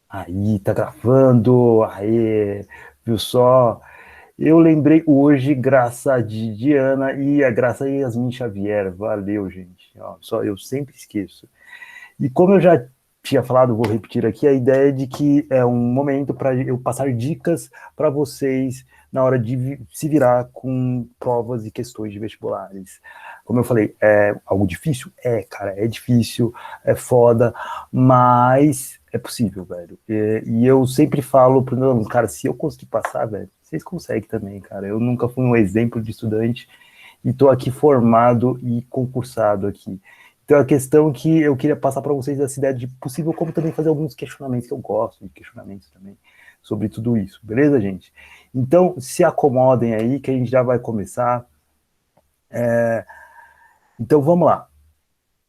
Aí, tá gravando, aí, viu só? Eu lembrei hoje, graças a Diana e a graça a Yasmin Xavier, valeu, gente. Ó, só eu sempre esqueço. E como eu já tinha falado, vou repetir aqui, a ideia de que é um momento para eu passar dicas para vocês na hora de se virar com provas e questões de vestibulares. Como eu falei, é algo difícil? É, cara, é difícil, é foda, mas é possível, velho. E eu sempre falo para os alunos, cara, se eu conseguir passar, velho, vocês conseguem também, cara. Eu nunca fui um exemplo de estudante e estou aqui formado e concursado aqui. Então, a questão que eu queria passar para vocês essa ideia de possível, como também fazer alguns questionamentos, que eu gosto de questionamentos também, sobre tudo isso, beleza, gente? Então, se acomodem aí, que a gente já vai começar. Então, vamos lá.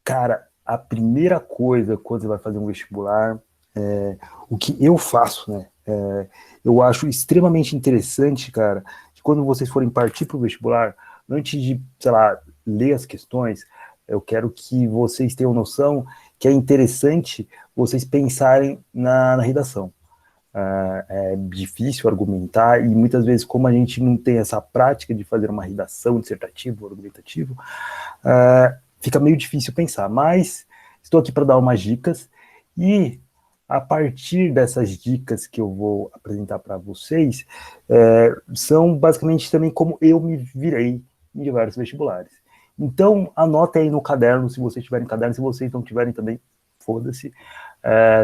Cara, a primeira coisa quando você vai fazer um vestibular, o que eu faço, né? Eu acho extremamente interessante, cara, que quando vocês forem partir para o vestibular, antes de, sei lá, ler as questões, eu quero que vocês tenham noção que é interessante vocês pensarem na redação. É difícil argumentar e muitas vezes, como a gente não tem essa prática de fazer uma redação dissertativa ou argumentativa, fica meio difícil pensar, mas estou aqui para dar umas dicas e a partir dessas dicas que eu vou apresentar para vocês, são basicamente também como eu me virei em diversos vestibulares. Então, anota aí no caderno, se vocês tiverem caderno, se vocês não tiverem também, foda-se,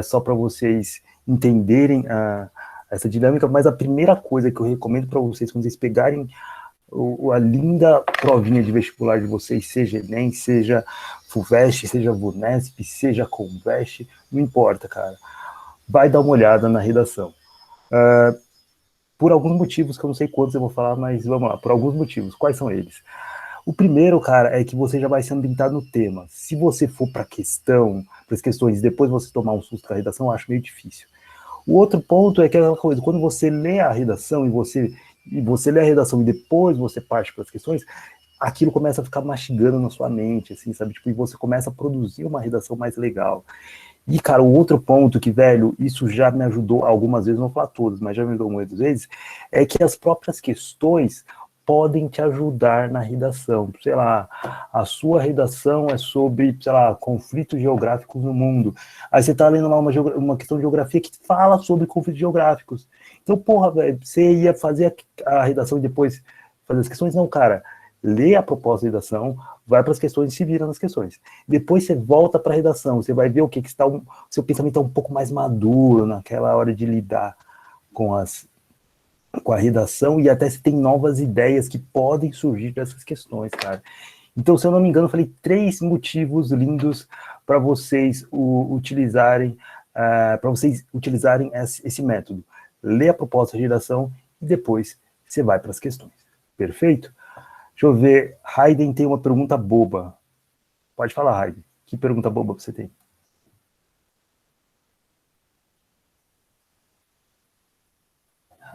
só para vocês entenderem essa dinâmica, mas a primeira coisa que eu recomendo para vocês, quando vocês pegarem a linda provinha de vestibular de vocês, seja Enem, seja FUVEST, seja VUNESP, seja Convest, não importa, cara. Vai dar uma olhada na redação. Por alguns motivos, que eu não sei quantos eu vou falar, mas vamos lá, por alguns motivos. Quais são eles? O primeiro, cara, é que você já vai se ambientar no tema. Se você for para questão, para as questões, depois você tomar um susto com a redação, eu acho meio difícil. O outro ponto é que aquela coisa, quando você lê a redação e você lê a redação e depois você parte para as questões, aquilo começa a ficar mastigando na sua mente, assim, sabe? Tipo, e você começa a produzir uma redação mais legal. E, cara, o outro ponto que, velho, isso já me ajudou algumas vezes, não vou falar todas, mas já me ajudou muitas vezes, é que as próprias questões podem te ajudar na redação. Sei lá, a sua redação é sobre, sei lá, conflitos geográficos no mundo. Aí você tá lendo lá uma questão de geografia que fala sobre conflitos geográficos. Então, porra, velho, você ia fazer a redação e depois fazer as questões? Não, cara, lê a proposta de redação, vai para as questões e se vira nas questões. Depois você volta para a redação, você vai ver o que está seu pensamento está um pouco mais maduro naquela hora de lidar com com a redação e até se tem novas ideias que podem surgir dessas questões, cara. Então, se eu não me engano, eu falei 3 motivos lindos para vocês utilizarem esse método. Lê a proposta de redação e depois você vai para as questões. Perfeito? Deixa eu ver. Hayden tem uma pergunta boba. Pode falar, Hayden. Que pergunta boba você tem?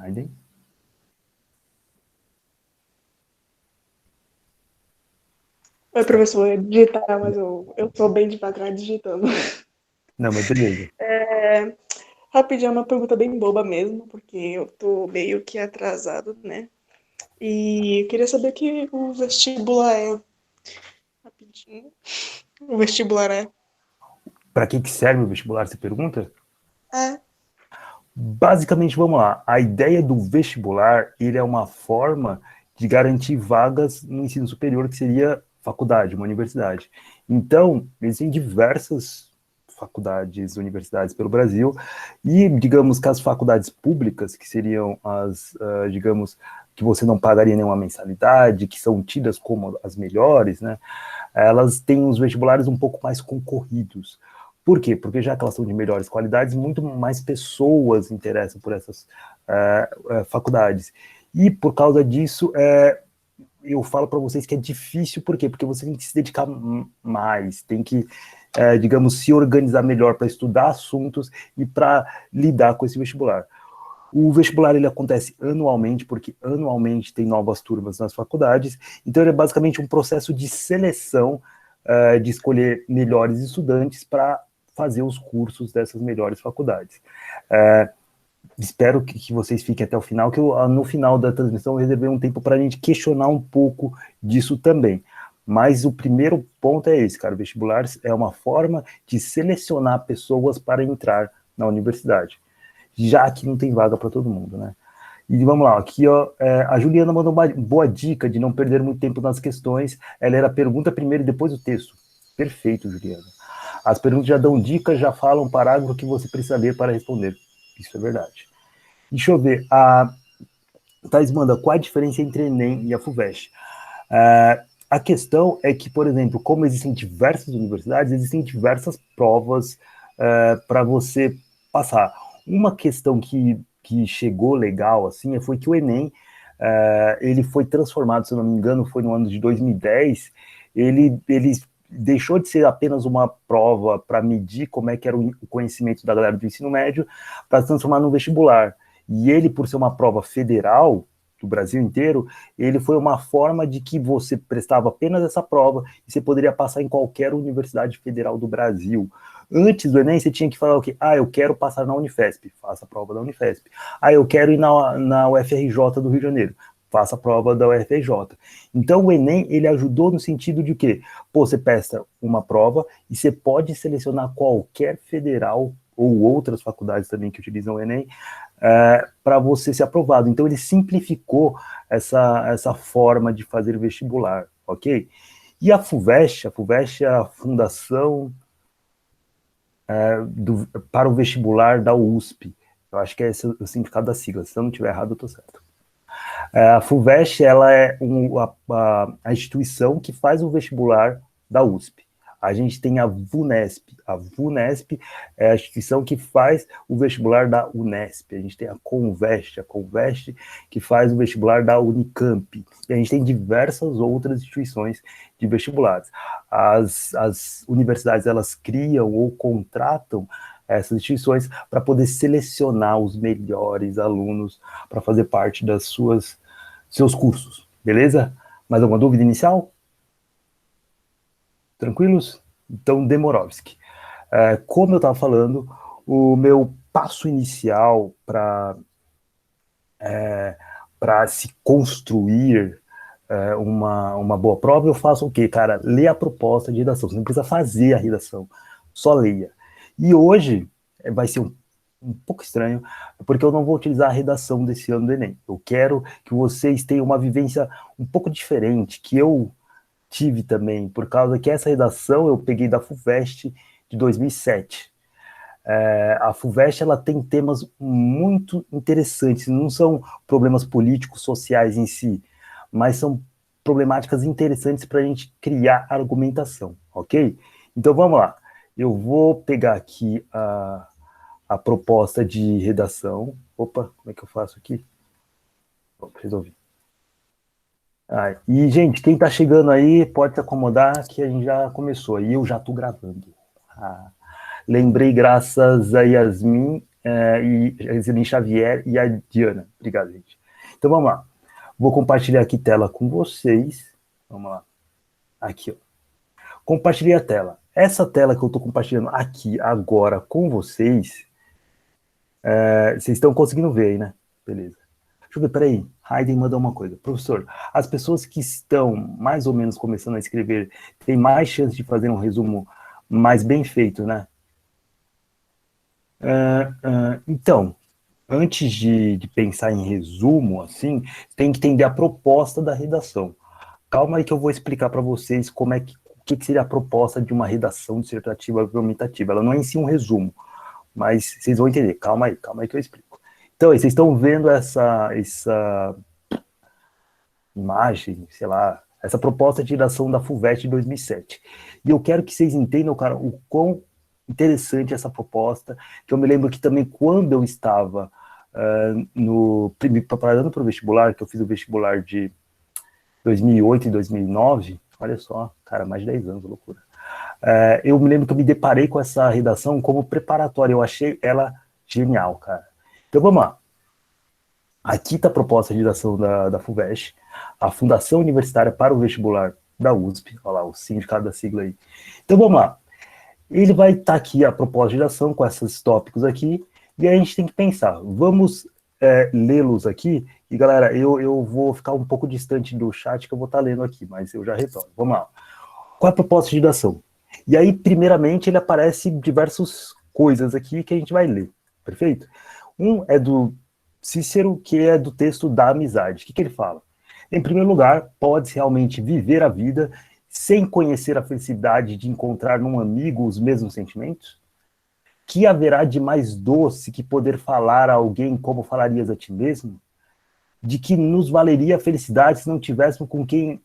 Hayden? Oi, professor, eu ia digitar, mas eu tô bem devagar digitando. Não, mas beleza. Rapidinho, é uma pergunta bem boba mesmo, porque eu tô meio que atrasado, né? E eu queria saber que o vestibular é. Rapidinho. O vestibular é. Para que serve o vestibular, você pergunta? É. Basicamente, vamos lá. A ideia do vestibular, ele é uma forma de garantir vagas no ensino superior, que seria faculdade, uma universidade. Então, existem diversas faculdades, universidades pelo Brasil, e digamos que as faculdades públicas, que seriam digamos, que você não pagaria nenhuma mensalidade, que são tidas como as melhores, né? Elas têm os vestibulares um pouco mais concorridos. Por quê? Porque já que elas são de melhores qualidades, muito mais pessoas interessam por essas faculdades. E por causa disso, eu falo para vocês que é difícil, por quê? Porque você tem que se dedicar mais, tem que, digamos, se organizar melhor para estudar assuntos e para lidar com esse vestibular. O vestibular ele acontece anualmente, porque anualmente tem novas turmas nas faculdades, então ele é basicamente um processo de seleção, de escolher melhores estudantes para fazer os cursos dessas melhores faculdades. Espero que vocês fiquem até o final, que no final da transmissão eu reservei um tempo para a gente questionar um pouco disso também. Mas o primeiro ponto é esse, cara. O vestibular é uma forma de selecionar pessoas para entrar na universidade, já que não tem vaga para todo mundo, né? E vamos lá, aqui ó, a Juliana mandou uma boa dica de não perder muito tempo nas questões. Ela era a pergunta primeiro e depois o texto. Perfeito, Juliana. As perguntas já dão dicas, já falam um parágrafo que você precisa ler para responder. Isso é verdade. Deixa eu ver. A Thais manda, qual a diferença entre Enem e a FUVEST? A questão é que, por exemplo, como existem diversas universidades, existem diversas provas para você passar. Uma questão que chegou legal, assim, foi que o Enem, ele foi transformado, se eu não me engano, foi no ano de 2010, ele deixou de ser apenas uma prova para medir como é que era o conhecimento da galera do ensino médio, para se transformar num vestibular. E ele, por ser uma prova federal, do Brasil inteiro, ele foi uma forma de que você prestava apenas essa prova e você poderia passar em qualquer universidade federal do Brasil. Antes do Enem, você tinha que falar o quê? Eu quero passar na Unifesp, faça a prova da Unifesp. Eu quero ir na UFRJ do Rio de Janeiro, faça a prova da UFRJ. Então, o Enem, ele ajudou no sentido de que, você presta uma prova e você pode selecionar qualquer federal ou outras faculdades também que utilizam o Enem, para você ser aprovado. Então, ele simplificou essa forma de fazer vestibular, ok? E a FUVEST é a Fundação para o Vestibular da USP. Eu acho que é esse o significado da sigla. Se eu não estiver errado, eu estou certo. A FUVEST, ela é a instituição que faz o vestibular da USP. A gente tem a VUNESP. A VUNESP é a instituição que faz o vestibular da Unesp. A gente tem a CONVEST que faz o vestibular da Unicamp. E a gente tem diversas outras instituições de vestibulares. As universidades, elas criam ou contratam essas instituições para poder selecionar os melhores alunos para fazer parte das seus cursos. Beleza? Mais alguma dúvida inicial? Tranquilos? Então, Demorovski. Como eu estava falando, o meu passo inicial para se construir uma boa prova, eu faço o quê, cara? Ler a proposta de redação. Você não precisa fazer a redação, só leia. E hoje vai ser um pouco estranho, porque eu não vou utilizar a redação desse ano do Enem. Eu quero que vocês tenham uma vivência um pouco diferente, que eu tive também, por causa que essa redação eu peguei da FUVEST de 2007. A FUVEST, ela tem temas muito interessantes, não são problemas políticos, sociais em si, mas são problemáticas interessantes para a gente criar argumentação, ok? Então vamos lá, eu vou pegar aqui a proposta de redação. Opa, como é que eu faço aqui? Resolvi. E, gente, quem tá chegando aí, pode se acomodar que a gente já começou. E eu já tô gravando. Lembrei graças a Yasmin, Yasmin Xavier e a Diana. Obrigado, gente. Então, vamos lá. Vou compartilhar aqui tela com vocês. Vamos lá. Aqui, ó. Compartilhei a tela. Essa tela que eu tô compartilhando aqui agora com vocês, vocês estão conseguindo ver aí, né? Beleza. Deixa eu ver, peraí. Hayden mandou uma coisa. Professor, as pessoas que estão mais ou menos começando a escrever têm mais chance de fazer um resumo mais bem feito, né? Então, antes de pensar em resumo, assim, tem que entender a proposta da redação. Calma aí que eu vou explicar para vocês o que seria a proposta de uma redação dissertativa argumentativa. Ela não é em si um resumo, mas vocês vão entender. Calma aí que eu explico. Então, vocês estão vendo essa imagem, sei lá, essa proposta de redação da FUVEST de 2007. E eu quero que vocês entendam, cara, o quão interessante essa proposta, que eu me lembro que também quando eu estava preparando para o vestibular, que eu fiz o vestibular de 2008 e 2009, olha só, cara, mais de 10 anos, loucura. Eu me lembro que eu me deparei com essa redação como preparatória, eu achei ela genial, cara. Então vamos lá. Aqui está a proposta de redação da FUVEST, a Fundação Universitária para o Vestibular da USP, olha lá, o significado da sigla aí. Então vamos lá. Ele vai estar aqui a propósito de ação com esses tópicos aqui, e aí a gente tem que pensar. Vamos lê-los aqui, e galera, eu vou ficar um pouco distante do chat que eu vou estar lendo aqui, mas eu já retorno. Vamos lá. Qual é a proposta de ação? E aí, primeiramente, ele aparece diversas coisas aqui que a gente vai ler, perfeito? Um é do Cícero, que é do texto da amizade. O que ele fala? Em primeiro lugar, pode-se realmente viver a vida sem conhecer a felicidade de encontrar num amigo os mesmos sentimentos? Que haverá de mais doce que poder falar a alguém como falarias a ti mesmo? De que nos valeria a felicidade se não tivéssemos com quem...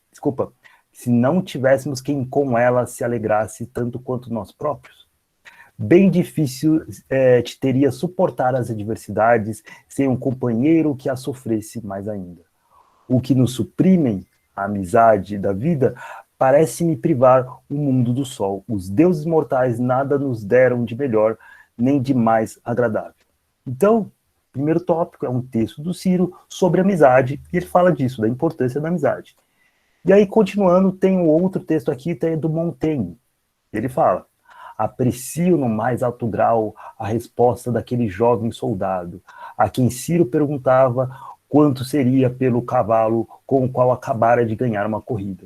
desculpa. Se não tivéssemos quem com ela se alegrasse tanto quanto nós próprios? Bem difícil te teria suportar as adversidades sem um companheiro que a sofresse mais ainda. O que nos suprimem, a amizade da vida, parece-me privar o mundo do sol. Os deuses mortais nada nos deram de melhor, nem de mais agradável. Então, primeiro tópico é um texto do Ciro sobre amizade, e ele fala disso, da importância da amizade. E aí, continuando, tem um outro texto aqui, tem do Montaigne. Ele fala: aprecio no mais alto grau a resposta daquele jovem soldado, a quem Ciro perguntava quanto seria pelo cavalo com o qual acabara de ganhar uma corrida,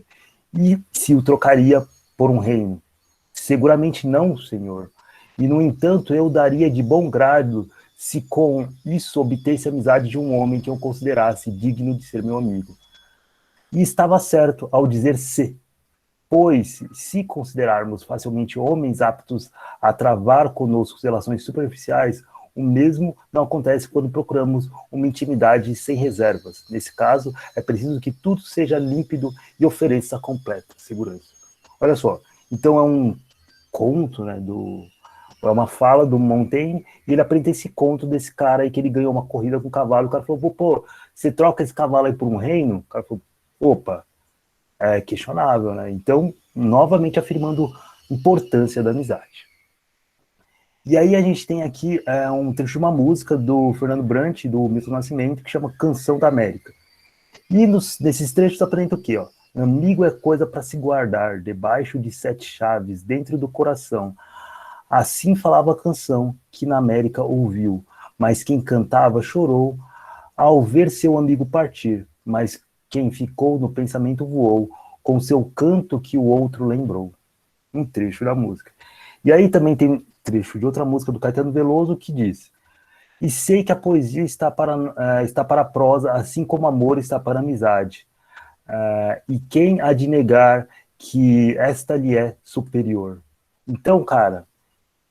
e se o trocaria por um reino. Seguramente não, senhor. E, no entanto, eu daria de bom grado se com isso obtesse a amizade de um homem que eu considerasse digno de ser meu amigo. E estava certo ao dizer se, pois, se considerarmos facilmente homens aptos a travar conosco relações superficiais, o mesmo não acontece quando procuramos uma intimidade sem reservas. Nesse caso, é preciso que tudo seja límpido e ofereça completa segurança. Olha só, então é um conto, né, é uma fala do Montaigne, e ele apresenta esse conto desse cara aí que ele ganhou uma corrida com um cavalo. O cara falou: pô, você troca esse cavalo aí por um reino? O cara falou: opa, é questionável, né? Então, novamente afirmando a importância da amizade. E aí a gente tem aqui um trecho de uma música do Fernando Brant, do Milton Nascimento, que chama Canção da América. E nesses trechos apresenta o quê? Ó? Amigo é coisa para se guardar, debaixo de 7 chaves, dentro do coração. Assim falava a canção que na América ouviu, mas quem cantava chorou ao ver seu amigo partir, mas quem ficou no pensamento voou, com seu canto que o outro lembrou. Um trecho da música. E aí também tem trecho de outra música do Caetano Veloso que diz: e sei que a poesia está para a prosa, assim como o amor está para a amizade. E quem há de negar que esta lhe é superior? Então, cara,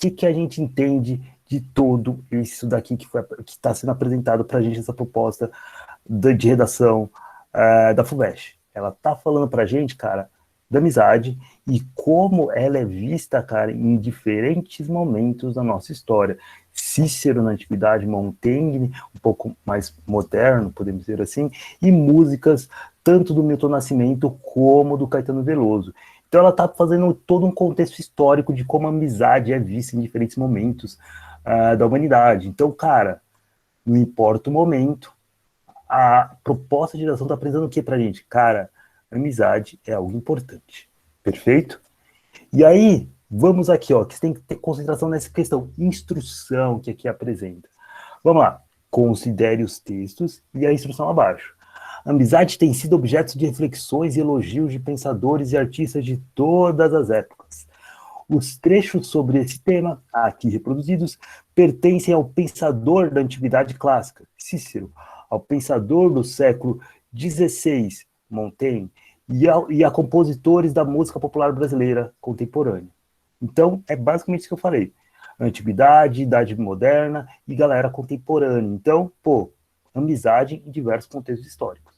o que a gente entende de todo isso daqui que está sendo apresentado para a gente, essa proposta de redação da FUVEST? Ela está falando para a gente, cara, da amizade e como ela é vista, cara, em diferentes momentos da nossa história. Cícero na antiguidade, Montaigne, um pouco mais moderno, podemos dizer assim, e músicas tanto do Milton Nascimento como do Caetano Veloso. Então ela está fazendo todo um contexto histórico de como a amizade é vista em diferentes momentos da humanidade. Então, cara, não importa o momento, a proposta de geração está apresentando o que pra gente? Cara, amizade é algo importante. Perfeito? E aí, vamos aqui, ó, que você tem que ter concentração nessa questão, instrução que aqui apresenta. Vamos lá. Considere os textos e a instrução abaixo. A amizade tem sido objeto de reflexões e elogios de pensadores e artistas de todas as épocas. Os trechos sobre esse tema, aqui reproduzidos, pertencem ao pensador da antiguidade clássica, Cícero, ao pensador do século XVI, Montaigne, e a compositores da música popular brasileira contemporânea. Então, é basicamente isso que eu falei. Antiguidade, idade moderna e galera contemporânea. Então, pô, amizade em diversos contextos históricos.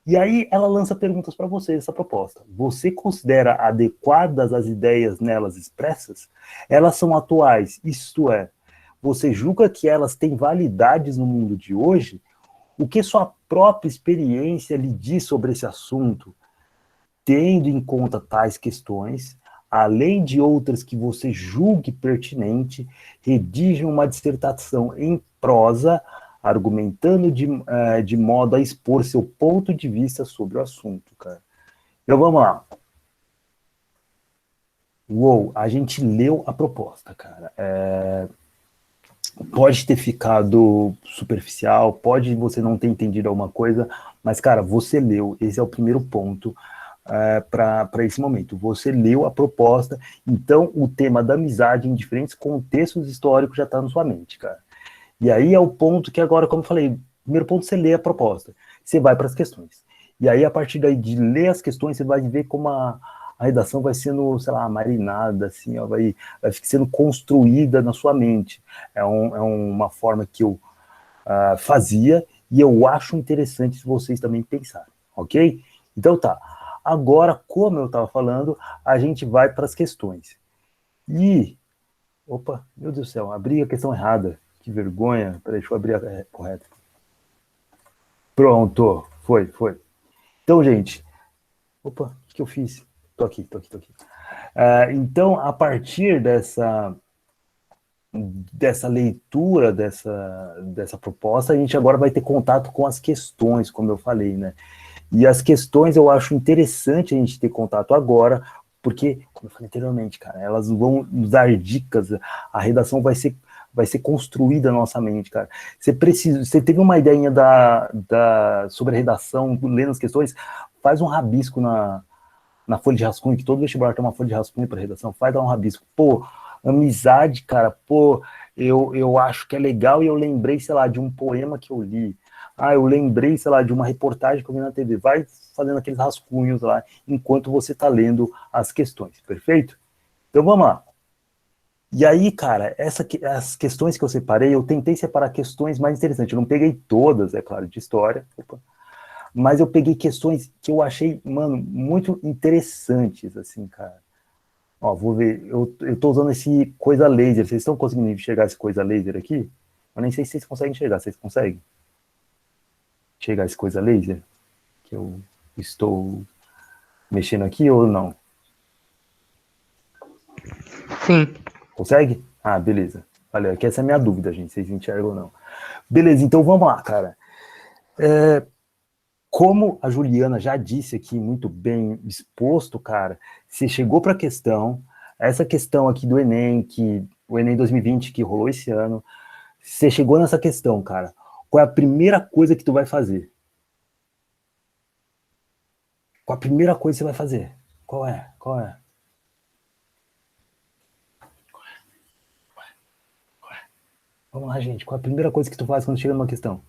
E aí ela lança perguntas para você, essa proposta. Você considera adequadas as ideias nelas expressas? Elas são atuais, isto é, você julga que elas têm validades no mundo de hoje? O que sua própria experiência lhe diz sobre esse assunto? Tendo em conta tais questões, além de outras que você julgue pertinente, redige uma dissertação em prosa, argumentando de modo a expor seu ponto de vista sobre o assunto, cara. Então vamos lá. Uou, a gente leu a proposta, cara. Pode ter ficado superficial, pode você não ter entendido alguma coisa, mas, cara, você leu, esse é o primeiro ponto para esse momento. Você leu a proposta, então o tema da amizade em diferentes contextos históricos já está na sua mente, cara. E aí é o ponto que agora, como eu falei, primeiro ponto você lê a proposta, você vai para as questões. E aí, a partir daí de ler as questões, você vai ver como a redação vai sendo, sei lá, marinada, assim, ó, vai sendo construída na sua mente. Uma forma que eu fazia e eu acho interessante se vocês também pensarem, ok? Então tá. Agora, como eu estava falando, a gente vai para as questões. E, opa, meu Deus do céu, abri a questão errada. Que vergonha. Peraí, deixa eu abrir a correta. Pronto, foi. Então, gente, opa, o que eu fiz? Tô aqui. Então, a partir dessa leitura, dessa proposta, a gente agora vai ter contato com as questões, como eu falei, né? E as questões eu acho interessante a gente ter contato agora, porque, como eu falei anteriormente, cara, elas vão nos dar dicas, a redação vai ser construída na nossa mente, cara. Você teve uma ideia sobre a redação, lendo as questões, faz um rabisco na folha de rascunho, que todo vestibular tem uma folha de rascunho para redação, faz lá um rabisco. Pô, amizade, cara, pô, eu acho que é legal e eu lembrei, sei lá, de um poema que eu li. Ah, eu lembrei, sei lá, de uma reportagem que eu vi na TV. Vai fazendo aqueles rascunhos lá enquanto você está lendo as questões, perfeito? Então vamos lá. E aí, cara, as questões que eu separei, eu tentei separar questões mais interessantes. Eu não peguei todas, é claro, de história, mas eu peguei questões que eu achei, mano, muito interessantes, assim, cara. Ó, vou ver, eu tô usando esse coisa laser. Vocês estão conseguindo enxergar esse coisa laser aqui? Eu nem sei se vocês conseguem enxergar. Vocês conseguem enxergar esse coisa laser? Que eu estou mexendo aqui ou não? Sim. Consegue? Ah, beleza. Valeu, que essa é a minha dúvida, gente, vocês enxergam ou não. Beleza, então vamos lá, cara. Como a Juliana já disse aqui, muito bem exposto, cara, você chegou para a questão, essa questão aqui do Enem, o Enem 2020 que rolou esse ano, você chegou nessa questão, cara, qual é a primeira coisa que tu vai fazer? Qual a primeira coisa que você vai fazer? Qual é? Vamos lá, gente, qual é a primeira coisa que tu faz quando chega numa questão?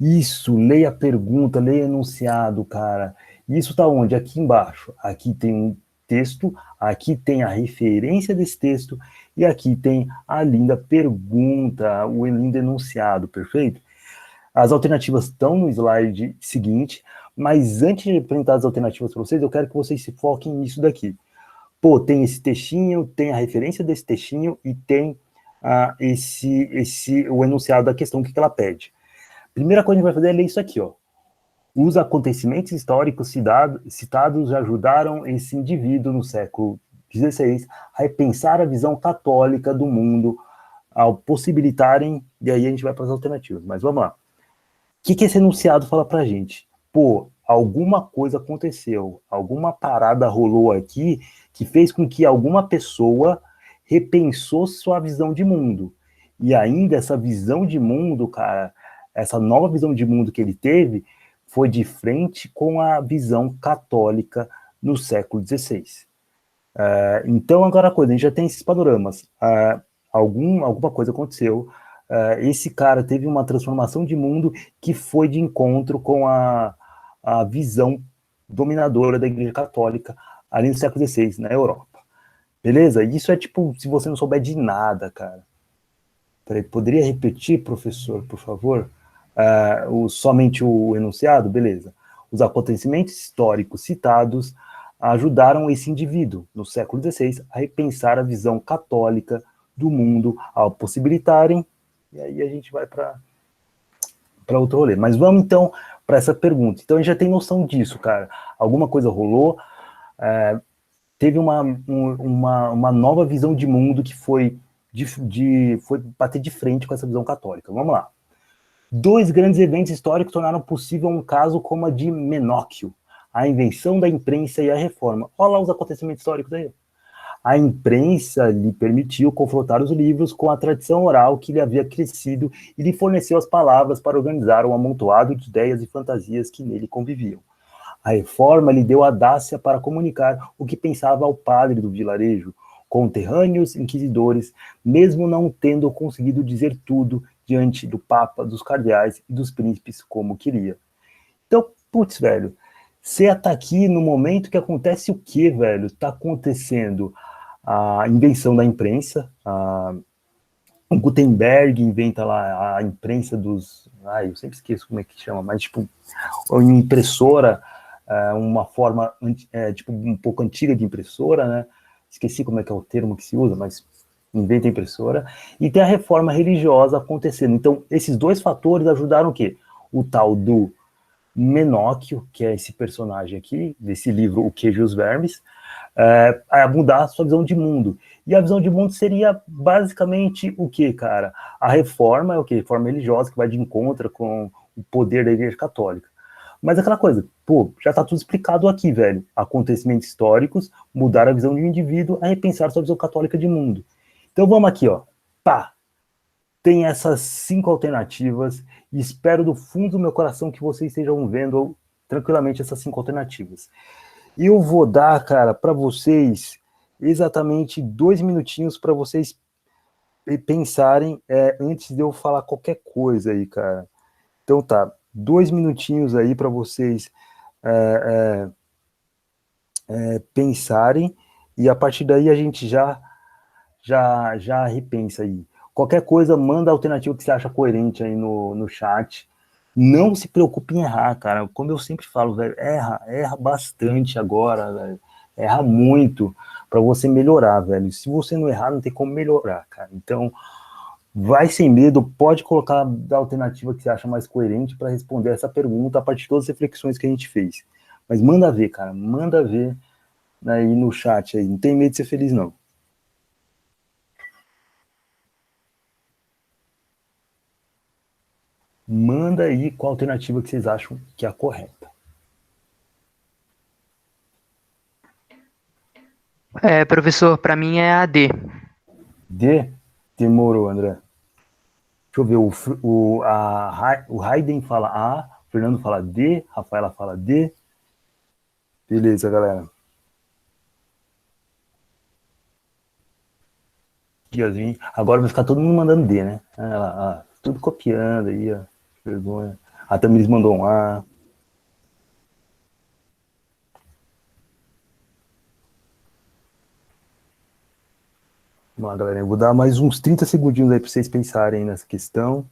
Isso, leia a pergunta, leia o enunciado, cara. Isso tá onde? Aqui embaixo. Aqui tem um texto, aqui tem a referência desse texto e aqui tem a linda pergunta, o lindo enunciado, perfeito? As alternativas estão no slide seguinte, mas antes de apresentar as alternativas para vocês, eu quero que vocês se foquem nisso daqui. Pô, tem esse textinho, tem a referência desse textinho e tem o enunciado da questão, o que ela pede. Primeira coisa que a gente vai fazer é ler isso aqui, ó. Os acontecimentos históricos citados ajudaram esse indivíduo no século XVI a repensar a visão católica do mundo ao possibilitarem, e aí a gente vai para as alternativas, mas vamos lá. O que esse enunciado fala pra gente? Pô, alguma coisa aconteceu, alguma parada rolou aqui que fez com que alguma pessoa repensou sua visão de mundo. E ainda essa visão de mundo, cara, essa nova visão de mundo que ele teve foi de frente com a visão católica no século XVI. Então, agora a coisa, a gente já tem esses panoramas. Alguma coisa aconteceu, esse cara teve uma transformação de mundo que foi de encontro com a visão dominadora da Igreja Católica ali no século XVI, na Europa. Beleza? Isso é tipo, se você não souber de nada, cara. Peraí, poderia repetir, professor, por favor? Somente o enunciado? Beleza. Os acontecimentos históricos citados ajudaram esse indivíduo, no século XVI, a repensar a visão católica do mundo, ao possibilitarem, e aí a gente vai para outro rolê. Mas vamos então para essa pergunta. Então a gente já tem noção disso, cara. Alguma coisa rolou, teve uma nova visão de mundo que foi bater de frente com essa visão católica. Vamos lá. 2 grandes eventos históricos tornaram possível um caso como a de Menóquio, a invenção da imprensa e a reforma. Olha lá os acontecimentos históricos aí. A imprensa lhe permitiu confrontar os livros com a tradição oral que lhe havia crescido e lhe forneceu as palavras para organizar um amontoado de ideias e fantasias que nele conviviam. A reforma lhe deu audácia para comunicar o que pensava ao padre do vilarejo, conterrâneos inquisidores, mesmo não tendo conseguido dizer tudo diante do Papa, dos cardeais e dos príncipes como queria. Então, putz, velho, você tá aqui no momento que acontece o quê, velho? Tá acontecendo a invenção da imprensa, o Gutenberg inventa lá a imprensa dos... Ai, eu sempre esqueço como é que chama, mas tipo, uma impressora, uma forma tipo um pouco antiga de impressora, né? Esqueci como é que é o termo que se usa, mas inventa a impressora, e tem a reforma religiosa acontecendo. Então, esses dois fatores ajudaram o quê? O tal do Menóquio, que é esse personagem aqui, desse livro O Queijo e os Vermes, a mudar a sua visão de mundo. E a visão de mundo seria basicamente o que, cara? A reforma é o quê? Reforma religiosa, que vai de encontro com o poder da Igreja Católica. Mas aquela coisa, pô, já tá tudo explicado aqui, velho. Acontecimentos históricos, mudar a visão de um indivíduo, a repensar sua visão católica de mundo. Então vamos aqui, ó. Pá! Tem essas 5 alternativas e espero do fundo do meu coração que vocês estejam vendo tranquilamente essas 5 alternativas. Eu vou dar, cara, para vocês exatamente 2 minutinhos para vocês pensarem antes de eu falar qualquer coisa aí, cara. Então tá, 2 minutinhos aí para vocês pensarem e a partir daí a gente já repensa aí. Qualquer coisa, manda a alternativa que você acha coerente aí no chat. Não se preocupe em errar, cara. Como eu sempre falo, velho, erra bastante agora, velho. Erra muito para você melhorar, velho. Se você não errar, não tem como melhorar, cara. Então, vai sem medo, pode colocar a alternativa que você acha mais coerente para responder essa pergunta a partir de todas as reflexões que a gente fez. Mas manda ver, cara. Manda ver aí no chat aí. Não tem medo de ser feliz, não. Manda aí qual alternativa que vocês acham que é a correta. Professor, para mim é a D. D? Demorou, André. Deixa eu ver, o Hayden fala A, o Fernando fala D, a Rafaela fala D. Beleza, galera. Diazinho. Agora vai ficar todo mundo mandando D, né? Tudo copiando aí, ó. Vergonha. A Tamiris mandou um A. Vamos lá, galera. Eu vou dar mais uns 30 segundinhos aí para vocês pensarem nessa questão.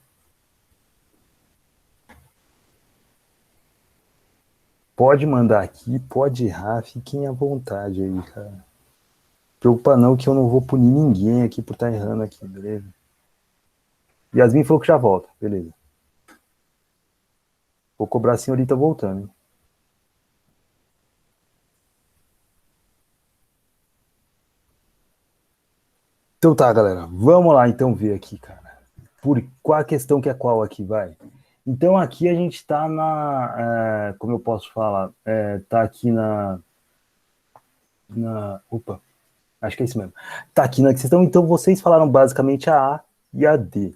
Pode mandar aqui, pode errar, fiquem à vontade aí, cara. Preocupa não que eu não vou punir ninguém aqui por estar errando aqui, beleza? Yasmin falou que já volta, beleza. Vou cobrar a senhorita voltando, hein? Então tá, galera. Vamos lá então ver aqui, cara. Por qual a questão que é qual aqui, vai? Então aqui a gente tá como eu posso falar? Tá aqui opa, acho que é isso mesmo. Tá aqui na questão, então vocês falaram basicamente a A e a D.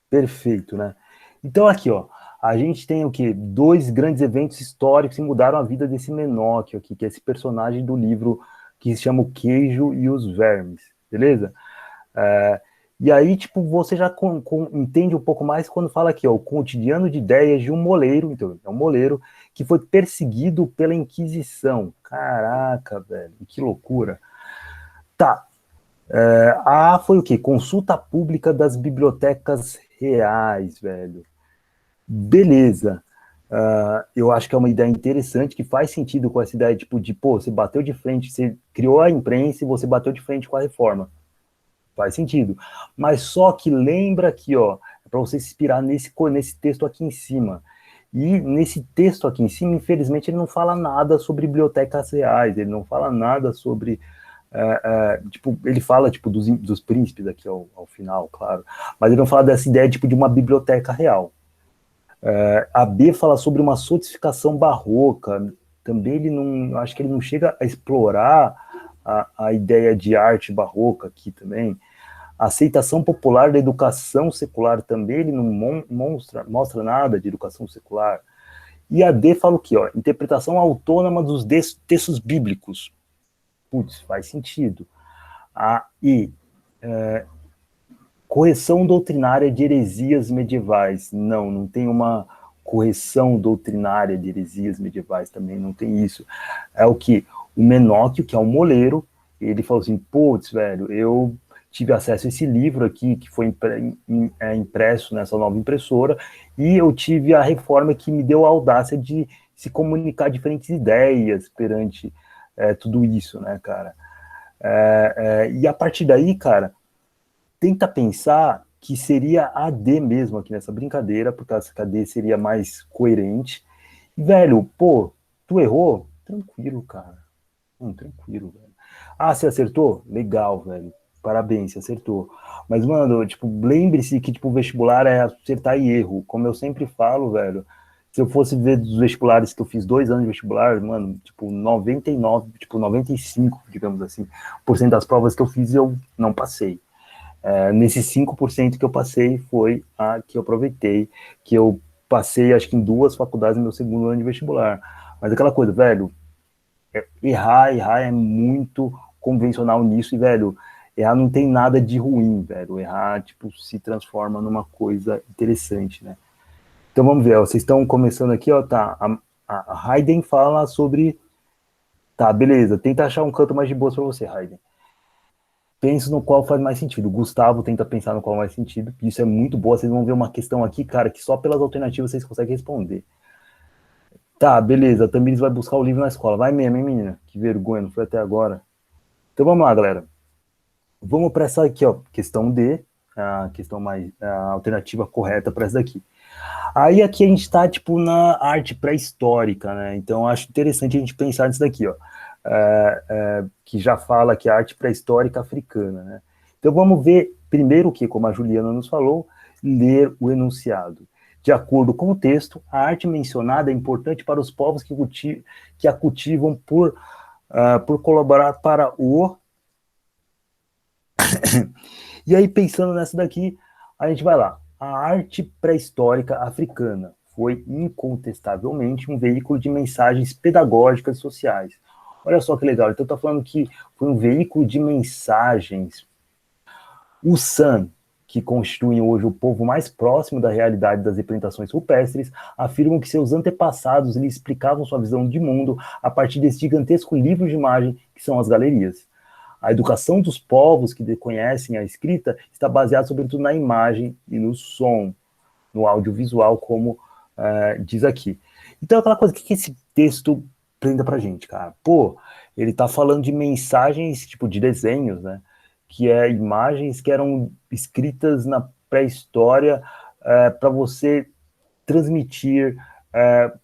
Perfeito, né? Então aqui, ó, a gente tem o quê? 2 grandes eventos históricos que mudaram a vida desse Menóquio aqui, que é esse personagem do livro que se chama O Queijo e os Vermes, beleza? E aí, tipo, você já entende um pouco mais quando fala aqui, ó, o cotidiano de ideias de um moleiro, então, é um moleiro que foi perseguido pela Inquisição. Caraca, velho, que loucura. Tá. A A foi o quê? Consulta pública das bibliotecas reais, velho. Beleza. Eu acho que é uma ideia interessante, que faz sentido com essa ideia, tipo, pô, você bateu de frente, você criou a imprensa e você bateu de frente com a reforma. Faz sentido. Mas só que lembra aqui, ó, para você se inspirar nesse texto aqui em cima. E nesse texto aqui em cima, infelizmente, ele não fala nada sobre bibliotecas reais, ele não fala nada sobre... tipo, ele fala tipo dos príncipes aqui ao final, claro, mas ele não fala dessa ideia tipo de uma biblioteca real. A B fala sobre uma sofisticação barroca, também ele não, acho que ele não chega a explorar a ideia de arte barroca aqui também. A aceitação popular da educação secular também, ele não mostra nada de educação secular. E a D fala o quê? Ó, interpretação autônoma dos textos bíblicos. Putz, faz sentido. A E, correção doutrinária de heresias medievais. Não tem uma correção doutrinária de heresias medievais também, não tem isso. É o que? O Menóquio, que é um moleiro, ele falou assim, putz, velho, eu tive acesso a esse livro aqui, que foi impresso nessa nova impressora, e eu tive a reforma que me deu a audácia de se comunicar diferentes ideias perante tudo isso, né, cara? E a partir daí, cara, tenta pensar que seria a D mesmo aqui nessa brincadeira, porque essa AD seria mais coerente. E, velho, pô, tu errou? Tranquilo, cara. Tranquilo, velho. Ah, você acertou? Legal, velho. Parabéns, você acertou. Mas, mano, tipo, lembre-se que, tipo, o vestibular é acertar e erro. Como eu sempre falo, velho, se eu fosse ver dos vestibulares que eu fiz 2 anos de vestibular, mano, tipo, 99, tipo, 95, digamos assim, por cento das provas que eu fiz, eu não passei. Nesses 5% que eu passei foi a que eu aproveitei, que eu passei, acho que em 2 faculdades no meu segundo ano de vestibular. Mas aquela coisa, velho, errar é muito convencional nisso, e, velho, errar não tem nada de ruim, velho. Errar, tipo, se transforma numa coisa interessante, né? Então vamos ver, ó, vocês estão começando aqui, ó, tá, a Hayden fala sobre, tá, beleza, tenta achar um canto mais de boas para você, Hayden. Pensa no qual faz mais sentido. O Gustavo tenta pensar no qual faz mais sentido. Isso é muito boa. Vocês vão ver uma questão aqui, cara, que só pelas alternativas vocês conseguem responder. Tá, beleza. A Tamires vai buscar o livro na escola. Vai mesmo, hein, menina? Que vergonha, não foi até agora. Então vamos lá, galera. Vamos para essa aqui, ó. Questão D. A questão mais... A alternativa correta para essa daqui. Aí aqui a gente está, tipo, na arte pré-histórica, né? Então acho interessante a gente pensar nisso daqui, ó. Que já fala que é a arte pré-histórica africana, né? Então vamos ver primeiro que, como a Juliana nos falou, ler o enunciado. De acordo com o texto, a arte mencionada é importante para os povos que a cultivam por colaborar para o... E aí, pensando nessa daqui, a gente vai lá. A arte pré-histórica africana foi incontestavelmente um veículo de mensagens pedagógicas e sociais. Olha só que legal, então tá falando que foi um veículo de mensagens. Os San, que constituem hoje o povo mais próximo da realidade das representações rupestres, afirmam que seus antepassados lhe explicavam sua visão de mundo a partir desse gigantesco livro de imagem que são as galerias. A educação dos povos que conhecem a escrita está baseada sobretudo na imagem e no som, no audiovisual, como diz aqui. Então, aquela coisa, o que esse texto prenda pra gente, cara? Pô, ele tá falando de mensagens, tipo, de desenhos, né? Que é imagens que eram escritas na pré-história para você transmitir,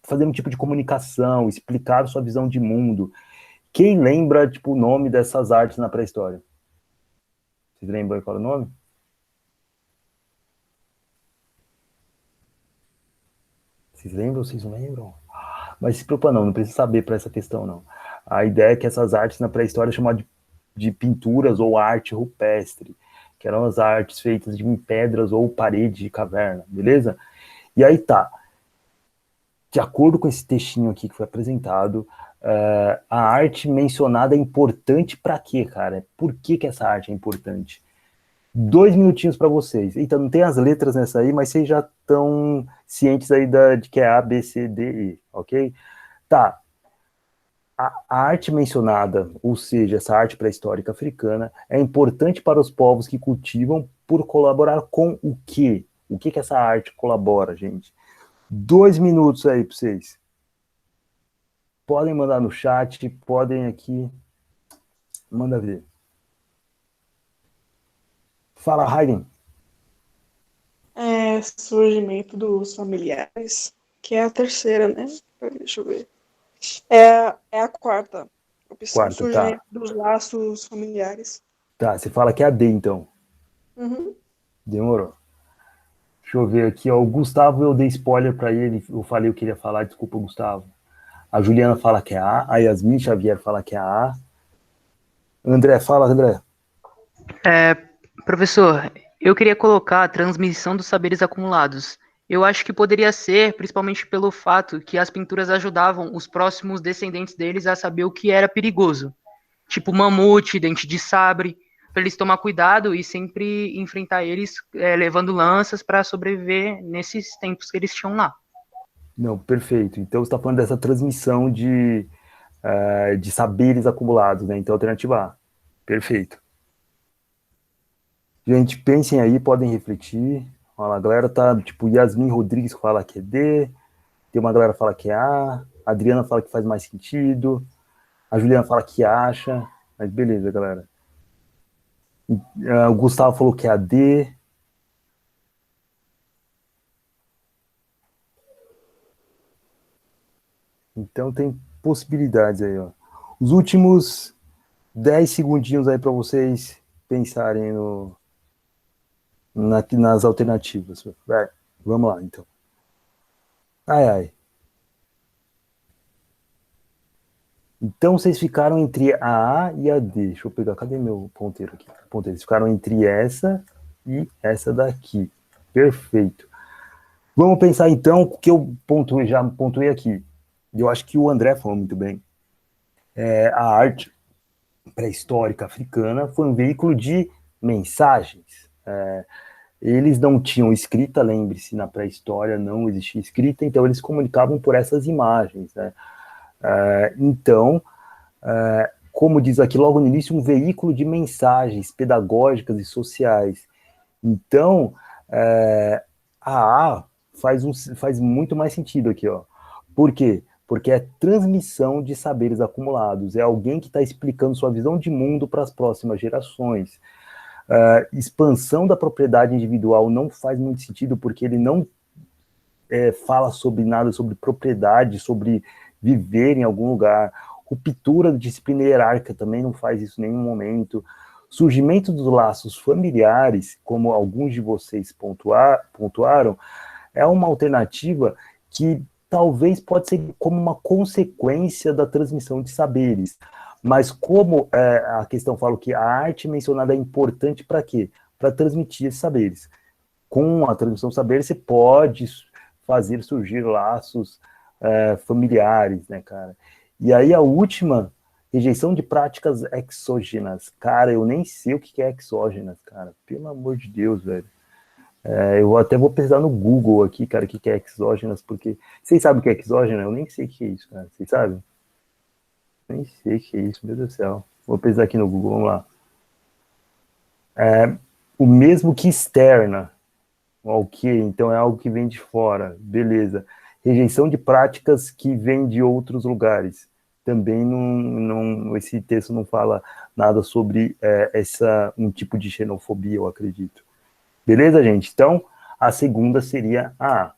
fazer um tipo de comunicação, explicar sua visão de mundo. Quem lembra, tipo, o nome dessas artes na pré-história? Vocês lembram qual é o nome? Vocês lembram ou vocês não lembram? Mas se preocupa não precisa saber para essa questão, não. A ideia é que essas artes na pré-história chamavam de pinturas ou arte rupestre, que eram as artes feitas de pedras ou parede de caverna, beleza? E aí tá. De acordo com esse textinho aqui que foi apresentado, a arte mencionada é importante para quê, cara? Por que essa arte é importante? 2 minutinhos para vocês. Eita, não tem as letras nessa aí, mas vocês já estão cientes aí de que é A, B, C, D, E, ok? Tá. A arte mencionada, ou seja, essa arte pré-histórica africana, é importante para os povos que cultivam por colaborar com o quê? O que essa arte colabora, gente? 2 minutos aí para vocês. Podem mandar no chat, podem aqui. Manda ver. Fala, Hayden. Surgimento dos familiares, que é a terceira, né? Deixa eu ver. É a quarta opção, Quarta, surgimento tá. dos laços familiares. Tá, você fala que é a D, então. Uhum. Demorou. Deixa eu ver aqui, ó. O Gustavo, eu dei spoiler para ele, eu falei o que ele ia falar, desculpa, Gustavo. A Juliana fala que é A, a Yasmin Xavier fala que é A. André, fala, André. Professor, eu queria colocar a transmissão dos saberes acumulados. Eu acho que poderia ser, principalmente pelo fato que as pinturas ajudavam os próximos descendentes deles a saber o que era perigoso. Tipo mamute, dente de sabre, para eles tomar cuidado e sempre enfrentar eles levando lanças para sobreviver nesses tempos que eles tinham lá. Não, perfeito. Então você está falando dessa transmissão de saberes acumulados, né? Então, alternativa A. Perfeito. Gente, pensem aí, podem refletir. Olha lá, a galera tá, tipo, Yasmin Rodrigues fala que é D, tem uma galera que fala que é A, a Adriana fala que faz mais sentido, a Juliana fala que acha, mas beleza, galera. O Gustavo falou que é a D. Então tem possibilidades aí, ó. Os últimos 10 segundinhos aí para vocês pensarem nas alternativas. Vai, vamos lá, então. Ai, ai. Então vocês ficaram entre a A e a D. Deixa eu pegar, cadê meu ponteiro aqui? Ponteiro. Vocês ficaram entre essa e essa daqui. Perfeito. Vamos pensar então o que eu já pontuei aqui. Eu acho que o André falou muito bem. A arte pré-histórica africana foi um veículo de mensagens. Eles não tinham escrita, lembre-se, na pré-história não existia escrita, então eles comunicavam por essas imagens, né? Então, como diz aqui logo no início, um veículo de mensagens pedagógicas e sociais. Então, a A faz muito mais sentido aqui, ó. Por quê? Porque é transmissão de saberes acumulados, é alguém que está explicando sua visão de mundo para as próximas gerações. Expansão da propriedade individual não faz muito sentido, porque ele não fala sobre nada, sobre propriedade, sobre viver em algum lugar. Ruptura da disciplina hierárquica também não faz isso em nenhum momento. Surgimento dos laços familiares, como alguns de vocês pontuaram, é uma alternativa que talvez pode ser como uma consequência da transmissão de saberes. Mas como a questão fala que a arte mencionada é importante para quê? Para transmitir esses saberes. Com a transmissão de saberes, você pode fazer surgir laços familiares, né, cara? E aí a última, rejeição de práticas exógenas. Cara, eu nem sei o que é exógenas, cara. Pelo amor de Deus, velho. Eu até vou pesquisar no Google aqui, cara, o que é exógenas, porque... Vocês sabem o que é exógena? Eu nem sei o que é isso, cara. Vocês sabem? Nem sei o que é isso, meu Deus do céu. Vou pesquisar aqui no Google, vamos lá. O mesmo que externa. Ok, então é algo que vem de fora. Beleza. Rejeição de práticas que vêm de outros lugares. Também esse texto não fala nada sobre um tipo de xenofobia, eu acredito. Beleza, gente? Então, a segunda seria a A.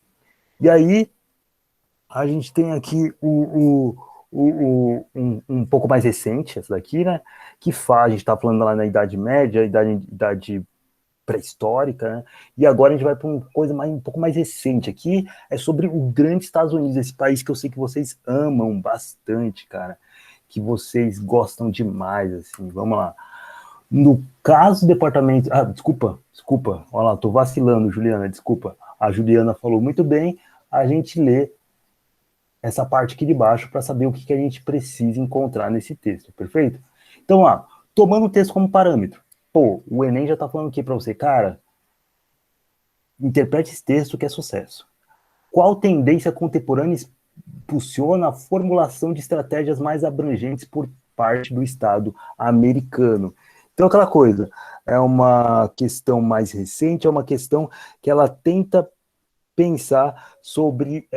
E aí, a gente tem aqui um pouco mais recente, essa daqui, né? A gente está falando lá na Idade Média, idade pré-histórica, né? E agora a gente vai para uma coisa um pouco mais recente aqui, é sobre o grande Estados Unidos, esse país que eu sei que vocês amam bastante, cara, que vocês gostam demais, assim, vamos lá. No caso do departamento... desculpa, olha lá, tô vacilando, Juliana, desculpa. A Juliana falou muito bem, a gente lê essa parte aqui de baixo para saber o que a gente precisa encontrar nesse texto, perfeito? Então, tomando o texto como parâmetro, o Enem já tá falando aqui para você, cara, interprete esse texto que é sucesso. Qual tendência contemporânea impulsiona a formulação de estratégias mais abrangentes por parte do Estado americano? Então, aquela coisa, é uma questão mais recente, é uma questão que ela tenta pensar sobre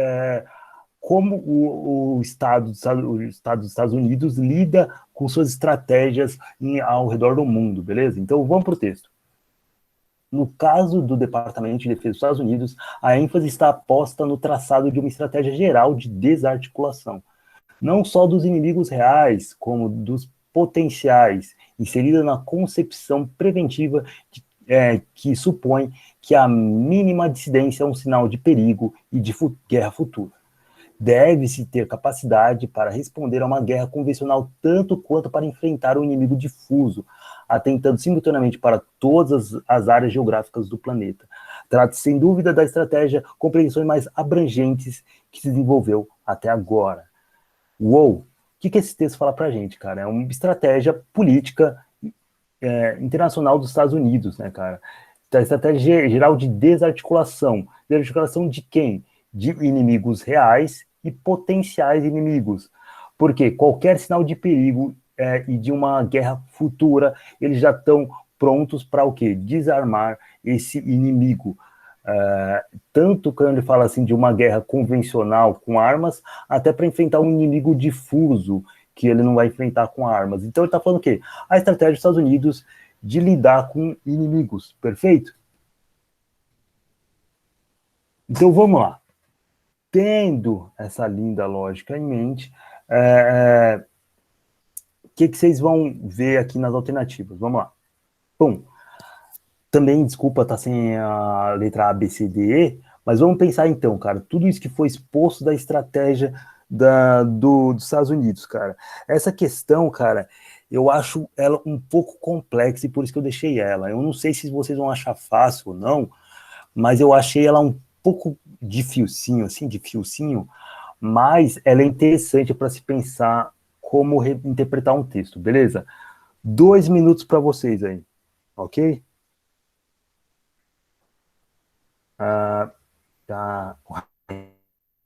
como o Estado dos Estados Unidos lida com suas estratégias ao redor do mundo, beleza? Então, vamos para o texto. No caso do Departamento de Defesa dos Estados Unidos, a ênfase está posta no traçado de uma estratégia geral de desarticulação, não só dos inimigos reais, como dos potenciais, inserida na concepção preventiva que supõe que a mínima dissidência é um sinal de perigo e de guerra futura. deve-se ter capacidade para responder a uma guerra convencional tanto quanto para enfrentar um inimigo difuso, atentando simultaneamente para todas as áreas geográficas do planeta. Trata-se, sem dúvida, da estratégia com pretensões mais abrangentes que se desenvolveu até agora. Uou! O que esse texto fala pra gente, cara? É uma estratégia política internacional dos Estados Unidos, né, cara? A estratégia geral de desarticulação. Desarticulação de quem? De inimigos reais e potenciais inimigos. Porque qualquer sinal de perigo e de uma guerra futura, eles já estão prontos para o quê? Desarmar esse inimigo. Tanto quando ele fala assim de uma guerra convencional com armas, até para enfrentar um inimigo difuso, que ele não vai enfrentar com armas. Então ele está falando o quê? A estratégia dos Estados Unidos de lidar com inimigos, perfeito? Então vamos lá. Tendo essa linda lógica em mente, o que vocês vão ver aqui nas alternativas? Vamos lá. Bom, também, desculpa, tá sem a letra A, B, C, D, E, mas vamos pensar então, cara, tudo isso que foi exposto da estratégia dos Estados Unidos, cara. Essa questão, cara, eu acho ela um pouco complexa e por isso que eu deixei ela. Eu não sei se vocês vão achar fácil ou não, mas eu achei ela um pouco de fiocinho, assim, de fiocinho, mas ela é interessante para se pensar como interpretar um texto, beleza? 2 minutos para vocês aí, ok? Tá.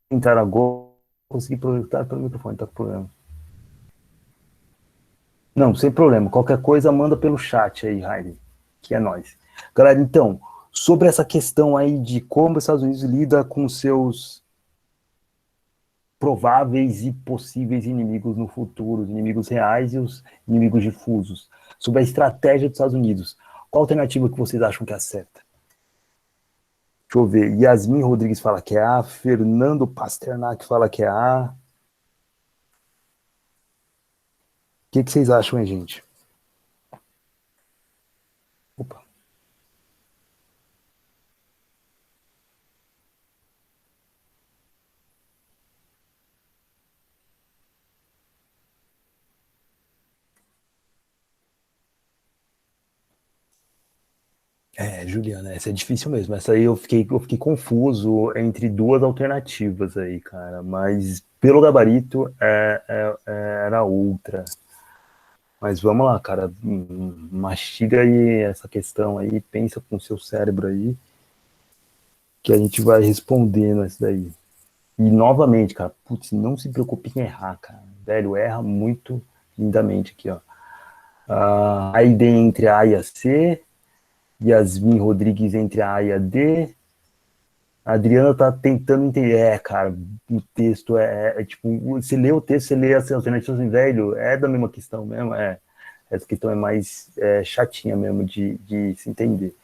Entrar agora, consegui projetar pelo microfone, tá com problema. Não, sem problema. Qualquer coisa, manda pelo chat aí, Heidi, que é nóis. Galera, então, sobre essa questão aí de como os Estados Unidos lida com seus prováveis e possíveis inimigos no futuro, os inimigos reais e os inimigos difusos, sobre a estratégia dos Estados Unidos. Qual a alternativa que vocês acham que é certa? Deixa eu ver. Yasmin Rodrigues fala que é A, Fernando Pasternak fala que é A. O que vocês acham, hein, gente? Opa. Juliana, essa é difícil mesmo. Essa aí eu fiquei confuso entre duas alternativas aí, cara. Mas pelo gabarito era outra. Mas vamos lá, cara. Mastiga aí essa questão aí, pensa com o seu cérebro aí, que a gente vai respondendo essa daí. E novamente, cara, putz, não se preocupe em errar, cara. Velho, erra muito lindamente aqui, ó. A ID entre A e a C, Yasmin Rodrigues entre a A e a D. A Adriana tá tentando entender. Cara, o texto tipo, você lê o texto, você lê as alternativas assim, velho, é da mesma questão mesmo, essa questão é mais chatinha mesmo de se entender.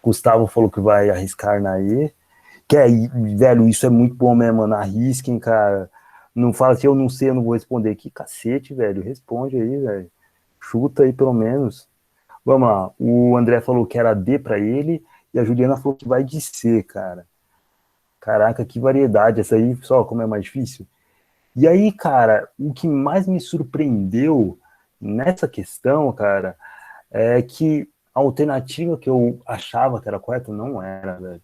Gustavo falou que vai arriscar na E, que velho, isso é muito bom mesmo, mano, arrisquem, cara, não fala assim, eu não sei, eu não vou responder, que cacete, velho, responde aí, velho, chuta aí pelo menos. Vamos lá, o André falou que era D pra ele, e a Juliana falou que vai de C, cara. Caraca, que variedade, essa aí, só como é mais difícil. E aí, cara, o que mais me surpreendeu nessa questão, cara, é que a alternativa que eu achava que era correta não era, velho.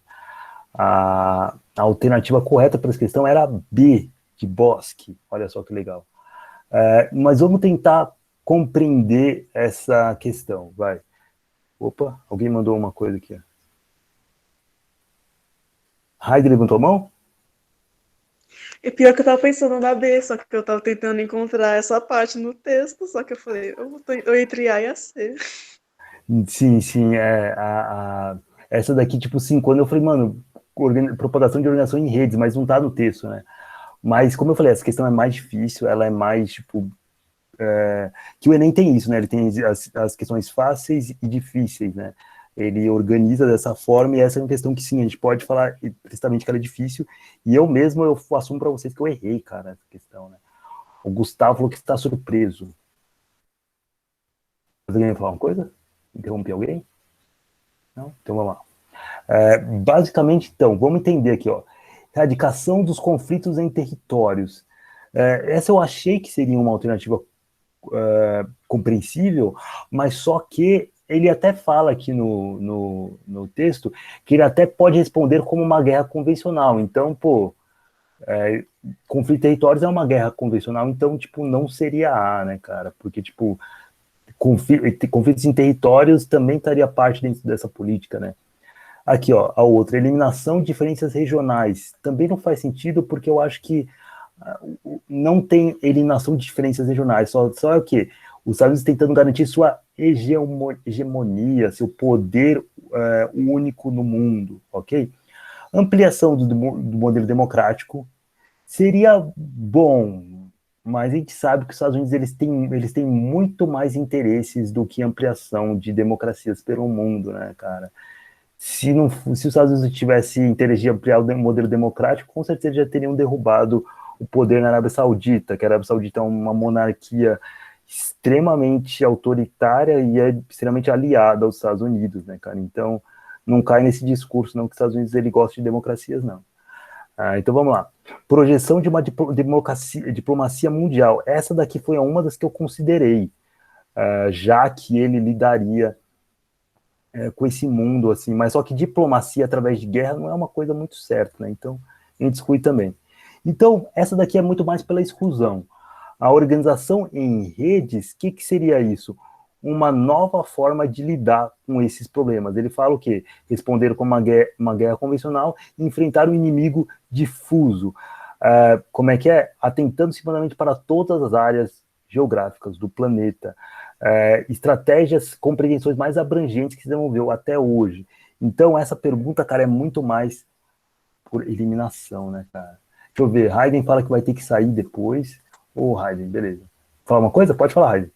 A alternativa correta para essa questão era B, de Bosque. Olha só que legal. Mas vamos tentar compreender essa questão, vai. Opa, alguém mandou uma coisa aqui. Heidi levantou a mão? E pior que eu tava pensando na B, só que eu tava tentando encontrar essa parte no texto, só que eu falei, eu entre A e a C. Sim, sim. Essa daqui, tipo assim, quando eu falei, mano, propagação de organização em redes, mas não tá no texto, né? Mas, como eu falei, essa questão é mais difícil, ela é mais, tipo, que o Enem tem isso, né? Ele tem as questões fáceis e difíceis, né? Ele organiza dessa forma e essa é uma questão que, sim, a gente pode falar explicitamente que ela é difícil e eu mesmo, eu assumo para vocês que eu errei, cara, essa questão, né? O Gustavo falou que está surpreso. Alguém falar uma coisa? Interrompi alguém? Não? Então vamos lá. Basicamente, então, vamos entender aqui, ó. erradicação dos conflitos em territórios. Essa eu achei que seria uma alternativa compreensível, mas só que ele até fala aqui no texto que ele até pode responder como uma guerra convencional. Então, pô, conflito de territórios é uma guerra convencional, então, tipo, não seria A, né, cara? Porque, tipo, conflitos em territórios também estaria parte dentro dessa política, né? Aqui, ó, a outra, eliminação de diferenças regionais. Também não faz sentido, porque eu acho que não tem eliminação de diferenças regionais, só é o quê? Os Estados Unidos tentando garantir sua hegemonia, seu poder único no mundo, ok? Ampliação do modelo democrático seria bom, mas a gente sabe que os Estados Unidos eles têm muito mais interesses do que ampliação de democracias pelo mundo, né, cara? Se os Estados Unidos tivesse interesse de ampliar o modelo democrático, com certeza já teriam derrubado o poder na Arábia Saudita, que a Arábia Saudita é uma monarquia extremamente autoritária e é extremamente aliada aos Estados Unidos, né, cara? Então, não cai nesse discurso, não, que os Estados Unidos ele gosta de democracias, não. Então, vamos lá. Projeção de uma diplomacia mundial. Essa daqui foi uma das que eu considerei, já que ele lidaria com esse mundo, assim, mas só que diplomacia através de guerra não é uma coisa muito certa, né? Então, a gente exclui também. Então, essa daqui é muito mais pela exclusão. A organização em redes, o que seria isso? Uma nova forma de lidar com esses problemas. Ele fala o quê? Responder com uma guerra convencional e enfrentar um inimigo difuso. Como é que é? Atentando simplesmente para todas as áreas geográficas do planeta. Estratégias com pretensões mais abrangentes que se desenvolveu até hoje. Então, essa pergunta, cara, é muito mais por eliminação, né, cara? Deixa eu ver, Hayden fala que vai ter que sair depois. Hayden, beleza. Fala uma coisa? Pode falar, Hayden.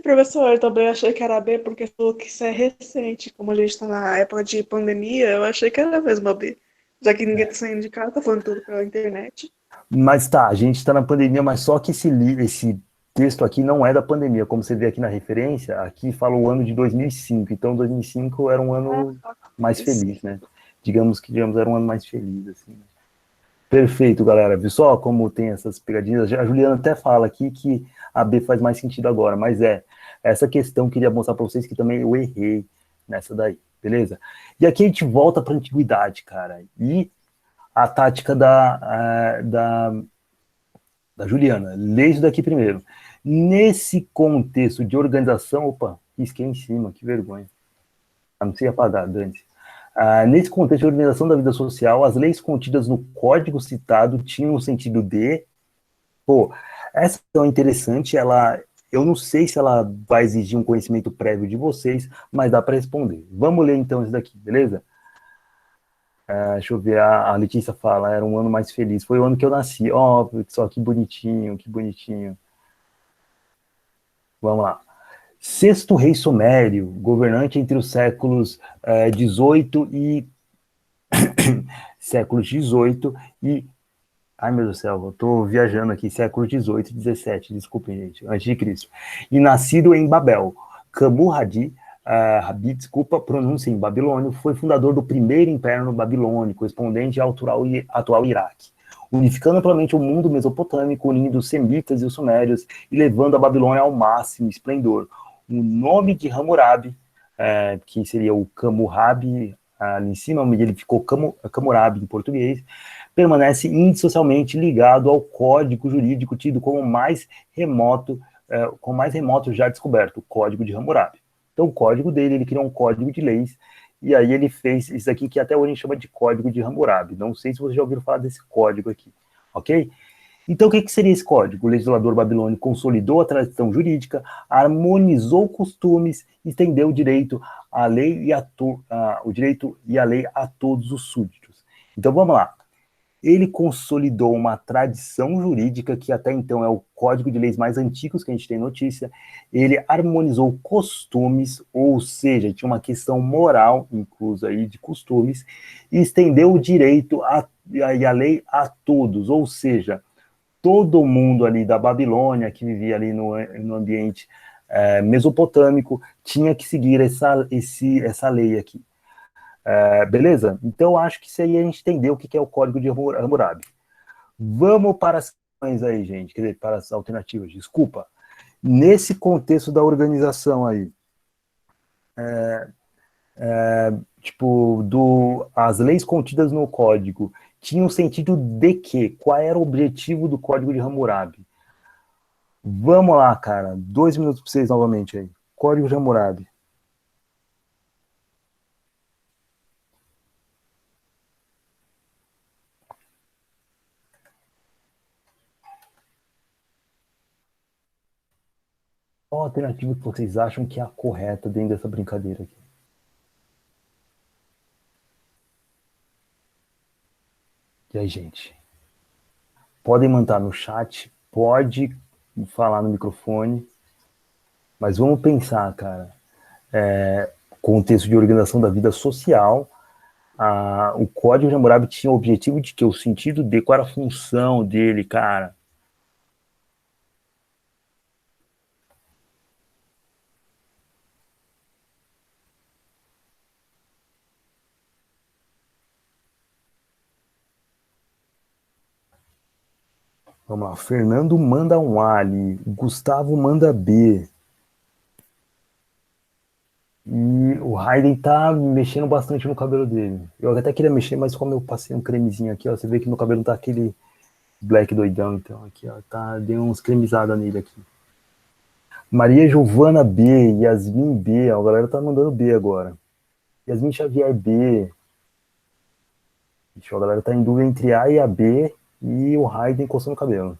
Professor, eu também achei que era B, porque falou que isso é recente. Como a gente está na época de pandemia, eu achei que era mesmo a B. Já que ninguém está saindo de casa, tá falando tudo pela internet. Mas tá, a gente está na pandemia, mas só que esse texto aqui não é da pandemia. Como você vê aqui na referência, aqui fala o ano de 2005. Então, 2005 era um ano mais feliz, né? Digamos, era um ano mais feliz, assim. Perfeito, galera. Viu só como tem essas pegadinhas? A Juliana até fala aqui que a B faz mais sentido agora, mas essa questão queria mostrar para vocês que também eu errei nessa daí, beleza? E aqui a gente volta para a antiguidade, cara, e a tática da Juliana. Lê isso daqui primeiro. Nesse contexto de organização, opa, risquei em cima, que vergonha. Não sei apagar, Dante. Nesse contexto de organização da vida social, as leis contidas no código citado tinham o sentido de... essa é interessante, eu não sei se ela vai exigir um conhecimento prévio de vocês, mas dá para responder. Vamos ler então isso daqui, beleza? Deixa eu ver, a Letícia fala, era um ano mais feliz, foi o ano que eu nasci, só que bonitinho, que bonitinho. Vamos lá. Sexto rei sumério, governante entre os séculos 18 e ai meu Deus do céu, eu tô viajando aqui, séculos 18 e 17, desculpem gente, antes de Cristo, e nascido em Babel. Hammurabi, pronúncia em babilônio, foi fundador do primeiro império babilônico, correspondente ao atual Iraque, unificando amplamente o mundo mesopotâmico, unindo os semitas e os sumérios e levando a Babilônia ao máximo esplendor. O nome de Hammurabi, que seria o Hammurabi, ali em cima, ele ficou Hammurabi em português, permanece indissocialmente ligado ao código jurídico tido como mais remoto já descoberto, o Código de Hammurabi. Então, o código dele, ele criou um código de leis, e aí ele fez isso aqui que até hoje a gente chama de Código de Hammurabi. Não sei se vocês já ouviram falar desse código aqui, ok? Então, o que seria esse código? O legislador babilônico consolidou a tradição jurídica, harmonizou costumes, estendeu o direito, o direito e a lei a todos os súditos. Então, vamos lá. Ele consolidou uma tradição jurídica, que até então é o código de leis mais antigos que a gente tem notícia. Ele harmonizou costumes, ou seja, tinha uma questão moral inclusa aí de costumes, e estendeu o direito e a lei a todos, ou seja, todo mundo ali da Babilônia, que vivia ali no ambiente mesopotâmico, tinha que seguir essa lei aqui. Beleza? Então, acho que isso aí a gente entendeu o que é o código de Hammurabi. Vamos para as questões aí, gente, quer dizer, para as alternativas, desculpa. Nesse contexto da organização aí, tipo, as leis contidas no código tinham sentido de quê? Qual era o objetivo do código de Hammurabi? Vamos lá, cara. 2 minutos para vocês novamente aí. Código de Hammurabi. Qual a alternativa que vocês acham que é a correta dentro dessa brincadeira aqui? E aí, gente? Podem mandar no chat, pode falar no microfone, mas vamos pensar, cara. Contexto de organização da vida social, o Código de Hammurabi tinha o objetivo de que o sentido de qual era a função dele, cara. Vamos lá, Fernando manda um A ali, Gustavo manda B. E o Hayden tá mexendo bastante no cabelo dele. Eu até queria mexer, mas como eu passei um cremezinho aqui, ó, você vê que meu cabelo não tá aquele black doidão, então aqui, ó, deu uns cremizadas nele aqui. Maria Giovana B, Yasmin B, ó, a galera tá mandando B agora. Yasmin Xavier B. A galera tá em dúvida entre A e a B e o Hayden coçando o cabelo.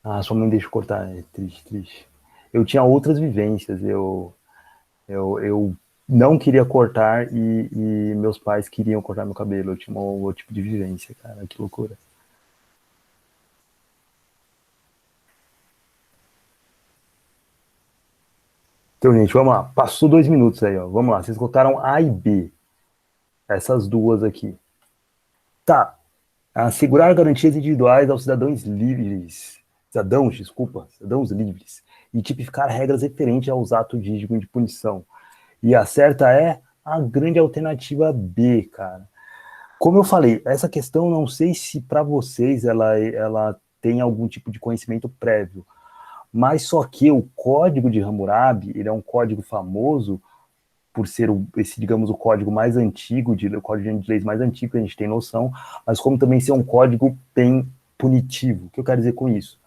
Ah, sua mãe deixa eu cortar, é triste, triste. Eu tinha outras vivências, eu não queria cortar e meus pais queriam cortar meu cabelo. Eu tinha um outro tipo de vivência, cara, que loucura. Então, gente, vamos lá. Passou 2 minutos aí, ó. Vamos lá. Vocês colocaram A e B. Essas duas aqui. Tá. Assegurar garantias individuais aos cidadãos livres. Cidadãos livres. E tipificar regras referentes aos atos dísticos de punição. E a certa é a grande alternativa B, cara. Como eu falei, essa questão não sei se para vocês ela tem algum tipo de conhecimento prévio, mas só que o código de Hammurabi, ele é um código famoso por ser esse, digamos, o código mais antigo, o código de leis mais antigo que a gente tem noção, mas como também ser um código bem punitivo. O que eu quero dizer com isso?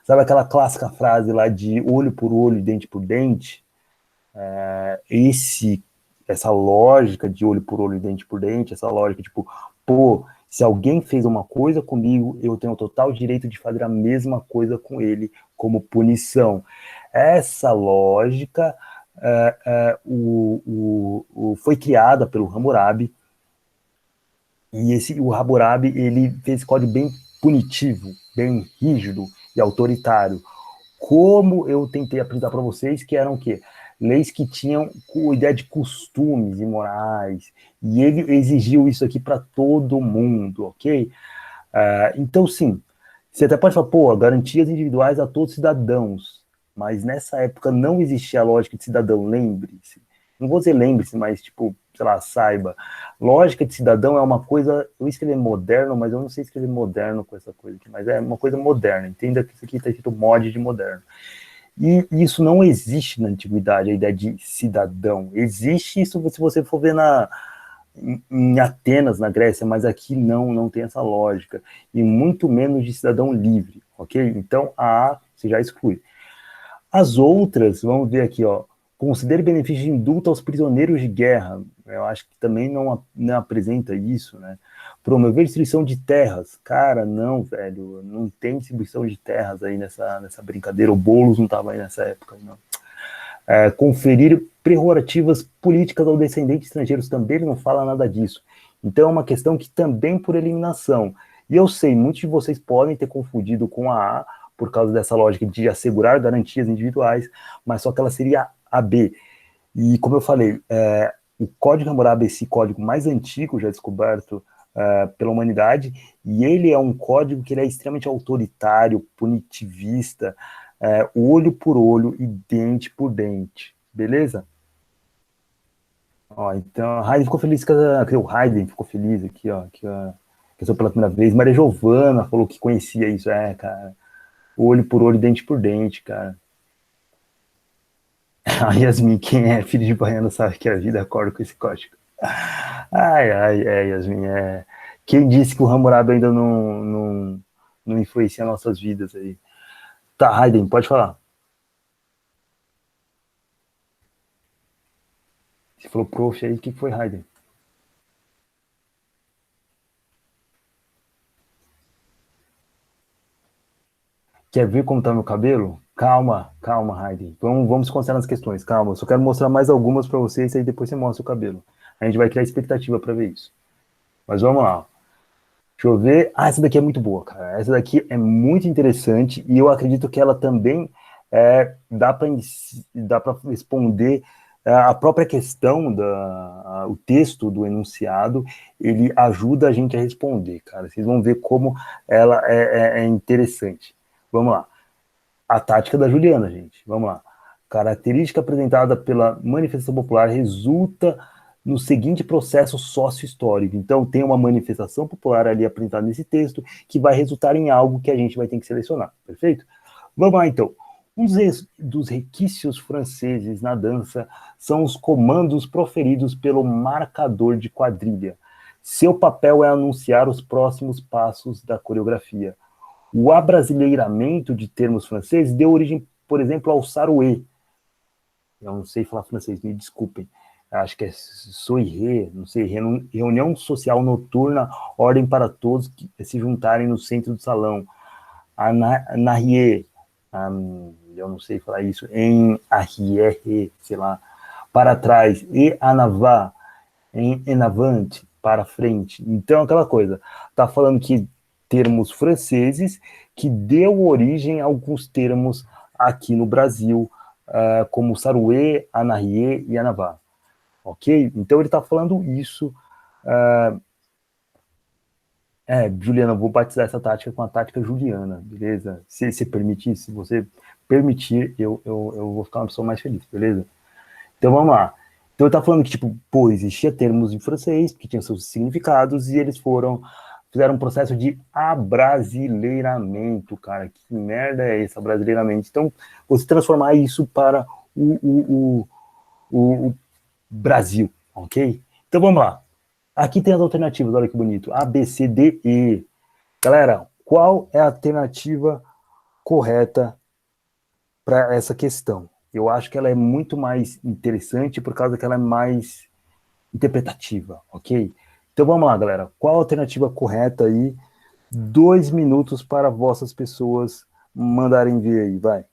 Sabe aquela clássica frase lá de olho por olho, dente por dente? Essa lógica de olho por olho, dente por dente, essa lógica tipo, pô, se alguém fez uma coisa comigo, eu tenho o total direito de fazer a mesma coisa com ele como punição. Essa lógica foi criada pelo Hammurabi, e o Hammurabi ele fez esse código bem punitivo, bem rígido e autoritário. Como eu tentei apresentar para vocês, que eram o quê? Leis que tinham ideia de costumes e morais, e ele exigiu isso aqui para todo mundo, ok? Então, sim, você até pode falar, pô, garantias individuais a todos os cidadãos, mas nessa época não existia a lógica de cidadão, lembre-se. Não vou dizer lembre-se, mas, tipo, sei lá, saiba. Lógica de cidadão é uma coisa, eu escrevi moderno, mas eu não sei escrever moderno com essa coisa aqui, mas é uma coisa moderna, entenda que isso aqui está escrito mod de moderno. E isso não existe na antiguidade, a ideia de cidadão. Existe isso se você for ver em Atenas, na Grécia, mas aqui não tem essa lógica. E muito menos de cidadão livre, ok? Então, a você já exclui. As outras, vamos ver aqui, ó. Considere benefício de indulto aos prisioneiros de guerra. Eu acho que também não apresenta isso, né? Promover distribuição de terras. Cara, não, velho. Não tem distribuição de terras aí nessa brincadeira. O Boulos não estava aí nessa época, não. Conferir prerrogativas políticas aos descendentes estrangeiros. Também ele não fala nada disso. Então é uma questão que também por eliminação. E eu sei, muitos de vocês podem ter confundido com a A, por causa dessa lógica de assegurar garantias individuais, mas só que ela seria a B. E como eu falei, o Código Hammurabi, esse código mais antigo já descoberto pela humanidade, e ele é um código que ele é extremamente autoritário, punitivista, olho por olho e dente por dente, beleza? Ó, então, a Raiden ficou feliz, o Raiden ficou feliz aqui, ó, que eu pela primeira vez. Maria Giovana falou que conhecia isso, cara, olho por olho, dente por dente, cara. A Yasmin, quem é filho de baiano sabe que a vida acorda com esse código. Yasmin, quem disse que o Hammurabi ainda não influencia nossas vidas aí? Tá, Raiden, pode falar. Você falou prof aí, o que foi, Raiden? Quer ver como tá meu cabelo? Calma, Raiden. Vamos concentrar nas questões, calma. Eu só quero mostrar mais algumas para vocês, aí depois você mostra o cabelo. A gente vai criar expectativa para ver isso. Mas vamos lá. Deixa eu ver. Essa daqui é muito boa, cara. Essa daqui é muito interessante e eu acredito que ela também dá para responder a própria questão, o texto do enunciado, ele ajuda a gente a responder, cara. Vocês vão ver como ela é interessante. Vamos lá. A tática da Juliana, gente. Vamos lá. Característica apresentada pela manifestação popular resulta no seguinte processo sócio-histórico. Então, tem uma manifestação popular ali apresentada nesse texto que vai resultar em algo que a gente vai ter que selecionar. Perfeito? Vamos lá, então. Um dos requisitos franceses na dança são os comandos proferidos pelo marcador de quadrilha. Seu papel é anunciar os próximos passos da coreografia. O abrasileiramento de termos franceses deu origem, por exemplo, ao saroué. Eu não sei falar francês, me desculpem. Acho que é soirée, não sei, reunião social noturna, ordem para todos que se juntarem no centro do salão. Anarrié, eu não sei falar isso, em arrière, sei lá, para trás, e anavá, em enavante, para frente. Então, aquela coisa, tá falando que termos franceses que deu origem a alguns termos aqui no Brasil, como saroué, anarrié e anavá. Ok? Então ele está falando isso. Juliana, eu vou batizar essa tática com a tática Juliana, beleza? Se permitir, se você permitir, eu vou ficar uma pessoa mais feliz, beleza? Então vamos lá. Então ele está falando que, tipo, existia termos em francês que tinham seus significados e eles fizeram um processo de abrasileiramento, cara. Que merda é esse abrasileiramento? Então, você transformar isso para o Brasil, ok? Então vamos lá. Aqui tem as alternativas, olha que bonito. A, B, C, D, E. Galera, qual é a alternativa correta para essa questão? Eu acho que ela é muito mais interessante por causa que ela é mais interpretativa, ok? Então vamos lá, galera. Qual a alternativa correta aí? 2 minutos para vossas pessoas mandarem ver aí, vai.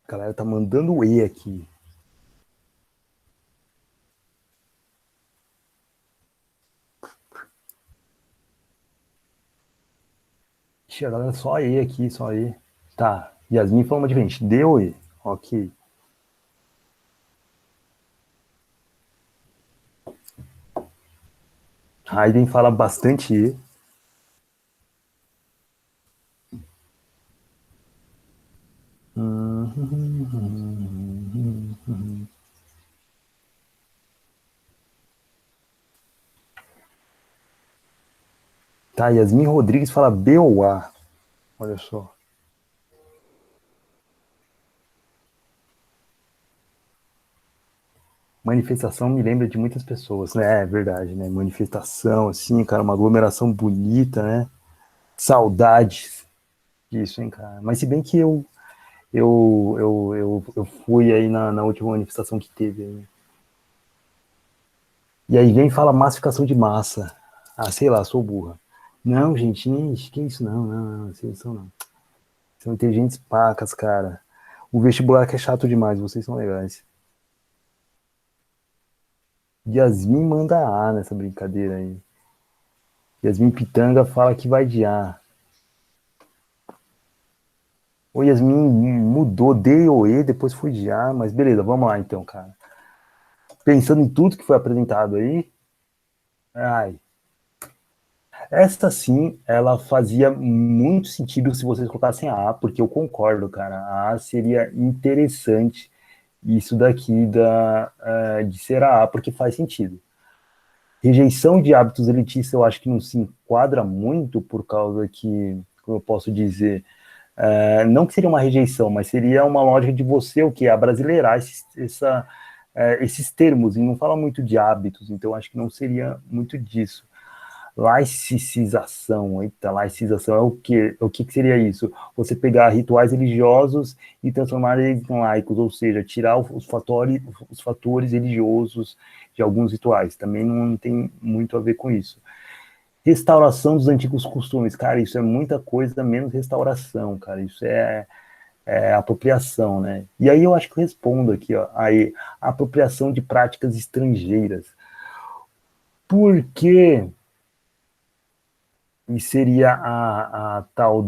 A galera tá mandando E aqui. Ixi, a galera só E aqui, só E. Tá, Yasmin falou uma diferente. Deu E, ok. Haydn fala bastante E. Tá, Yasmin Rodrigues fala B ou A. Olha só. Manifestação me lembra de muitas pessoas, né? É verdade, né? Manifestação, assim, cara, uma aglomeração bonita, né? Saudades disso, hein, cara. Mas se bem que eu fui aí na última manifestação que teve aí. E aí vem e fala massificação de massa. Ah, sei lá, sou burra. Não, gente, que isso? Não, vocês não. São inteligentes pacas, cara. O vestibular que é chato demais, vocês são legais. Yasmin manda A nessa brincadeira aí. Yasmin Pitanga fala que vai de A. O Yasmin mudou D ou E, depois foi de A, mas beleza, vamos lá então, cara. Pensando em tudo que foi apresentado aí, ai, essa sim, ela fazia muito sentido se vocês colocassem a A, porque eu concordo, cara, a A seria interessante, isso daqui de ser a A, porque faz sentido. Rejeição de hábitos elitistas eu acho que não se enquadra muito, por causa que, como eu posso dizer, não que seria uma rejeição, mas seria uma lógica de você, o que? Abrasileirar esses termos, e não fala muito de hábitos, então acho que não seria muito disso. Laicização, eita, laicização é o quê? O que seria isso? Você pegar rituais religiosos e transformar eles em laicos, ou seja, tirar os fatores religiosos de alguns rituais, também não tem muito a ver com isso. Restauração dos antigos costumes, cara, isso é muita coisa, menos restauração, cara, isso é apropriação, né? E aí eu acho que eu respondo aqui, ó, aí, apropriação de práticas estrangeiras. Por quê? E seria a tal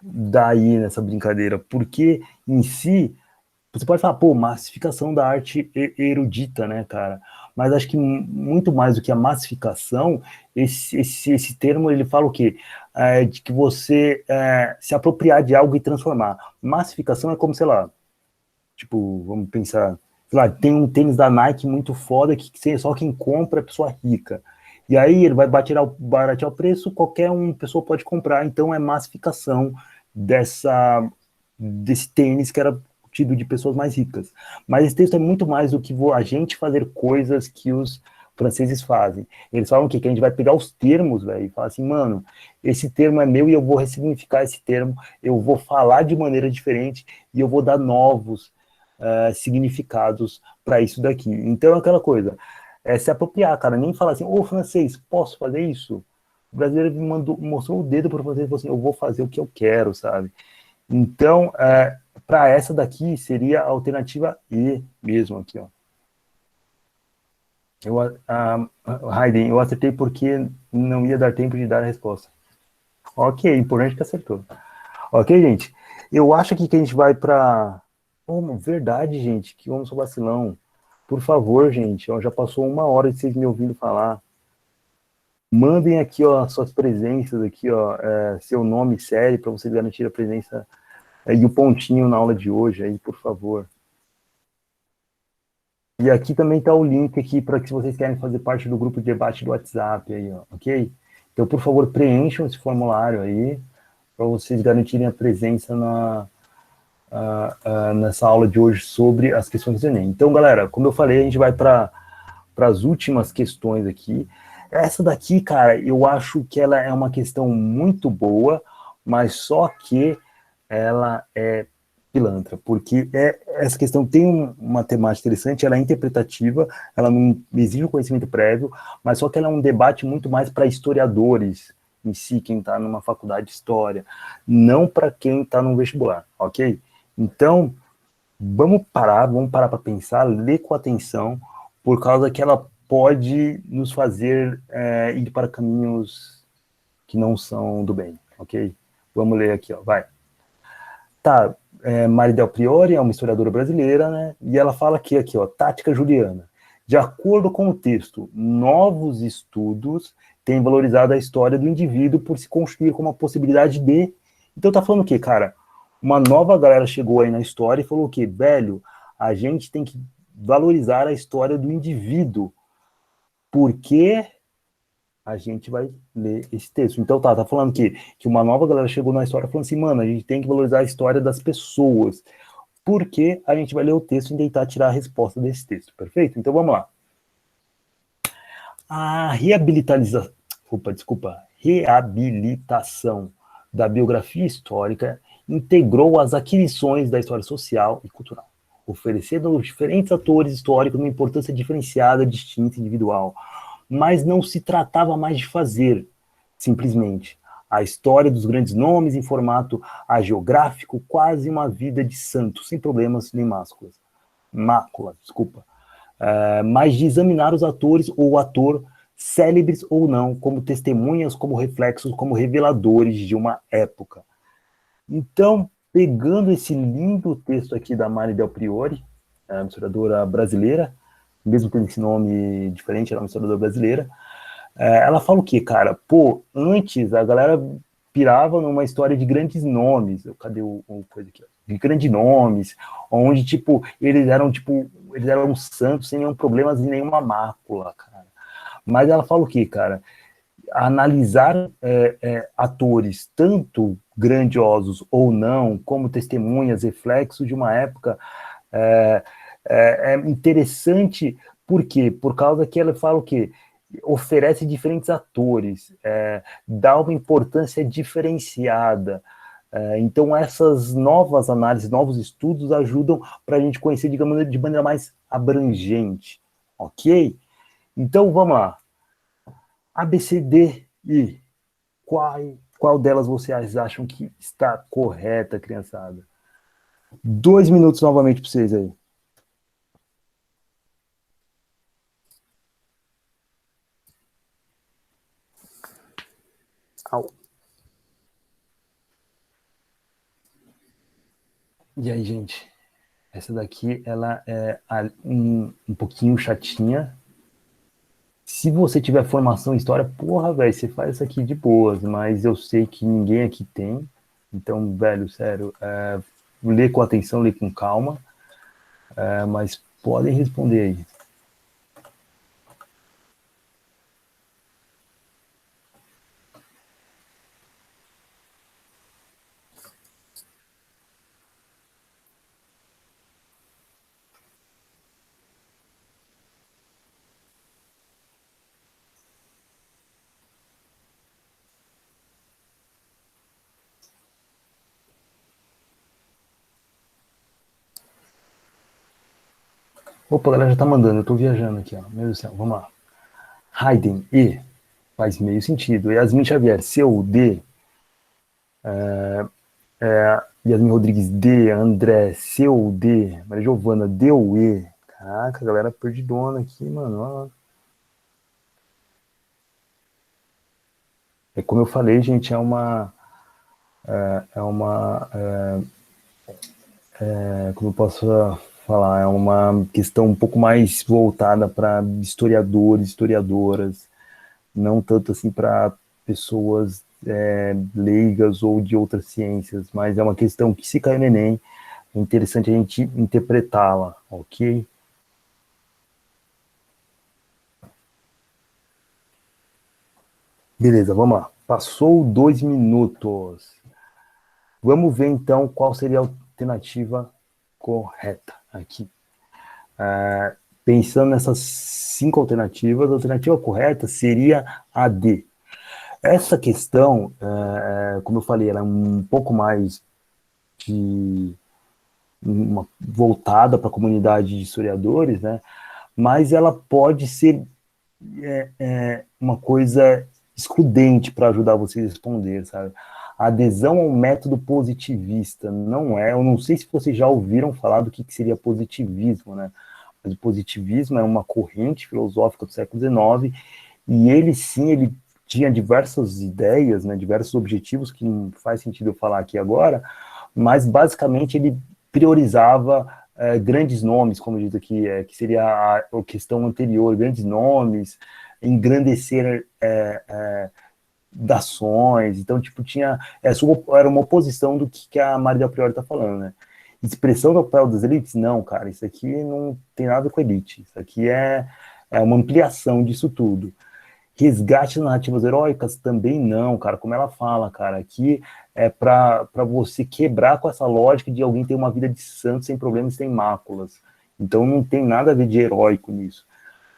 daí nessa brincadeira, porque em si, você pode falar, pô, massificação da arte erudita, né, cara? Mas acho que muito mais do que a massificação, esse termo, ele fala o quê? De que você se apropriar de algo e transformar. Massificação é como, sei lá, tipo, vamos pensar, sei lá, tem um tênis da Nike muito foda que só quem compra é pessoa rica. E aí ele vai baratear o preço, qualquer pessoa pode comprar, então é massificação desse tênis que era tido de pessoas mais ricas. Mas esse texto é muito mais do que a gente fazer coisas que os franceses fazem. Eles falam que a gente vai pegar os termos, velho, e falar assim, mano, esse termo é meu e eu vou ressignificar esse termo, eu vou falar de maneira diferente e eu vou dar novos significados para isso daqui. Então é aquela coisa, se apropriar, cara, nem falar assim, ô francês, posso fazer isso? O brasileiro mostrou o dedo para o francês e falou assim, eu vou fazer o que eu quero, sabe? Então, para essa daqui, seria a alternativa E mesmo aqui, ó. Raiden, eu acertei porque não ia dar tempo de dar a resposta. Ok, importante que acertou. Ok, gente? Eu acho aqui que a gente vai para... Oh, verdade, gente, que homem sou vacilão. Por favor, gente, ó, já passou 1 hora de vocês me ouvindo falar. Mandem aqui, ó, suas presenças aqui, ó, seu nome e série, para vocês garantirem a presença e o pontinho na aula de hoje aí, por favor. E aqui também está o link aqui para que se vocês querem fazer parte do grupo de debate do WhatsApp aí, ó, ok? Então, por favor, preencham esse formulário aí, para vocês garantirem a presença nessa aula de hoje sobre as questões do Enem. Então, galera, como eu falei, a gente vai para as últimas questões aqui. Essa daqui, cara, eu acho que ela é uma questão muito boa, mas só que ela é pilantra, porque essa questão tem uma temática interessante, ela é interpretativa, ela não exige um conhecimento prévio, mas só que ela é um debate muito mais para historiadores em si, quem está numa faculdade de história, não para quem está no vestibular, ok? Então, vamos parar para pensar, ler com atenção, por causa que ela pode nos fazer ir para caminhos que não são do bem, ok? Vamos ler aqui, ó, vai. Tá, Mari Del Priore é uma historiadora brasileira, né? E ela fala aqui, ó, tática juliana. De acordo com o texto, novos estudos têm valorizado a história do indivíduo por se constituir como uma possibilidade de... Então tá falando o quê, cara? Uma nova galera chegou aí na história e falou o quê? Velho, a gente tem que valorizar a história do indivíduo, porque a gente vai ler esse texto. Então tá falando que uma nova galera chegou na história falando assim, mano, a gente tem que valorizar a história das pessoas, porque a gente vai ler o texto e tentar tirar a resposta desse texto, perfeito? Então vamos lá. A reabilitação da biografia histórica integrou as aquisições da história social e cultural, oferecendo aos diferentes atores históricos uma importância diferenciada, distinta e individual. Mas não se tratava mais de fazer, simplesmente, a história dos grandes nomes em formato hagiográfico, quase uma vida de santo, sem problemas nem máculas, mas de examinar os atores ou o ator célebres ou não, como testemunhas, como reflexos, como reveladores de uma época. Então, pegando esse lindo texto aqui da Mari Del Priore, a historiadora brasileira, mesmo tendo esse nome diferente, ela é uma historiadora brasileira, ela fala o quê, cara? Pô, antes a galera pirava numa história de grandes nomes. Cadê o coisa aqui? De grandes nomes, onde, tipo, eles eram santos sem nenhum problema e nenhuma mácula, cara. Mas ela fala o quê, cara? Analisar atores, tanto grandiosos ou não, como testemunhas, reflexos de uma época, é interessante, por quê? Por causa que ela fala o quê? Oferece diferentes atores, dá uma importância diferenciada. Então, essas novas análises, novos estudos ajudam para a gente conhecer, digamos, de maneira mais abrangente, ok? Então, vamos lá. A, B, C, D, I. Qual delas vocês acham que está correta, criançada? 2 minutos novamente para vocês aí. Au. E aí, gente? Essa daqui, ela é um pouquinho chatinha. Se você tiver formação em história, porra, velho, você faz isso aqui de boas, mas eu sei que ninguém aqui tem. Então, velho, sério, lê com atenção, lê com calma, mas podem responder aí. Opa, a galera já tá mandando, eu tô viajando aqui, ó. Meu Deus do céu, vamos lá. Haydn, E, faz meio sentido. Yasmin Xavier, C ou D. Yasmin Rodrigues, D. André, C ou D. Maria Giovana, D ou E. Caraca, a galera perdidona aqui, mano. Como eu falei, gente, como eu posso falar, é uma questão um pouco mais voltada para historiadores, historiadoras, não tanto assim para pessoas leigas ou de outras ciências, mas é uma questão que, se cair no Enem, é interessante a gente interpretá-la, ok? Beleza, vamos lá. Passou 2 minutos. Vamos ver, então, qual seria a alternativa correta aqui. Pensando nessas 5 alternativas, a alternativa correta seria a D. Essa questão, como eu falei, ela é um pouco mais voltada para a comunidade de historiadores, né? Mas ela pode ser uma coisa excludente para ajudar vocês a responder, sabe? A adesão ao método positivista não é, eu não sei se vocês já ouviram falar do que seria positivismo, né? Mas o positivismo é uma corrente filosófica do século XIX, e ele sim, ele tinha diversas ideias, né, diversos objetivos, que não faz sentido eu falar aqui agora, mas basicamente ele priorizava grandes nomes, como diz aqui, que seria a questão anterior, grandes nomes, engrandecer dações, então, tipo, era uma oposição do que a Maria Del Priore está falando, né? Expressão do papel das elites? Não, cara, isso aqui não tem nada a ver com elite, isso aqui é uma ampliação disso tudo. Resgate de narrativas heróicas? Também não, cara, como ela fala, cara, aqui é para você quebrar com essa lógica de alguém ter uma vida de santo sem problemas, sem máculas, então não tem nada a ver de heróico nisso.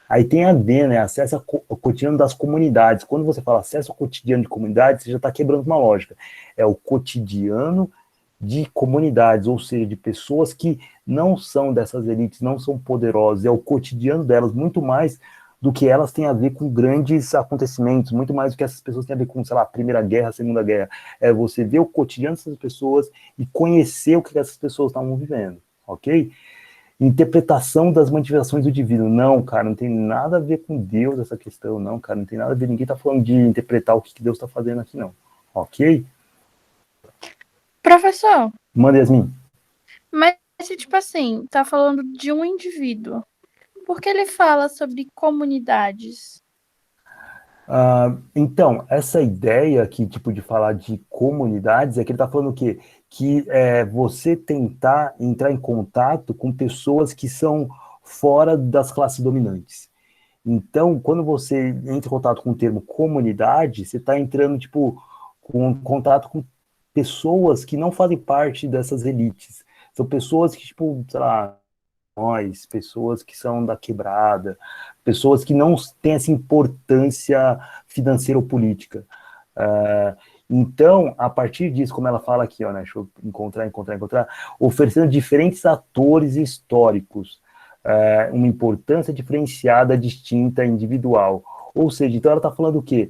Aí tem a ver, né, acesso ao cotidiano das comunidades. Quando você fala acesso ao cotidiano de comunidades, você já está quebrando uma lógica. É o cotidiano de comunidades, ou seja, de pessoas que não são dessas elites, não são poderosas, é o cotidiano delas, muito mais do que elas têm a ver com grandes acontecimentos, muito mais do que essas pessoas têm a ver com, sei lá, Primeira Guerra, Segunda Guerra. É você ver o cotidiano dessas pessoas e conhecer o que essas pessoas estavam vivendo, ok? interpretação das manifestações do divino. Não, cara, não tem nada a ver com Deus essa questão, não, cara, não tem nada a ver, ninguém tá falando de interpretar o que Deus tá fazendo aqui, não. Ok? Professor, Manda, Yasmin. mas se, tipo assim, tá falando de um indivíduo, por que ele fala sobre comunidades? Então, essa ideia aqui, tipo, de falar de comunidades, é que ele está falando o quê? Que é você tentar entrar em contato com pessoas que são fora das classes dominantes. Então, quando você entra em contato com o termo comunidade, você está entrando, tipo, com contato com pessoas que não fazem parte dessas elites. São pessoas que, tipo, sei lá, nós, pessoas que são da quebrada, pessoas que não têm essa importância financeira ou política. Então, a partir disso, como ela fala aqui, ó, né, deixa eu encontrar, oferecendo diferentes atores históricos, uma importância diferenciada, distinta, individual. Ou seja, então ela está falando o quê?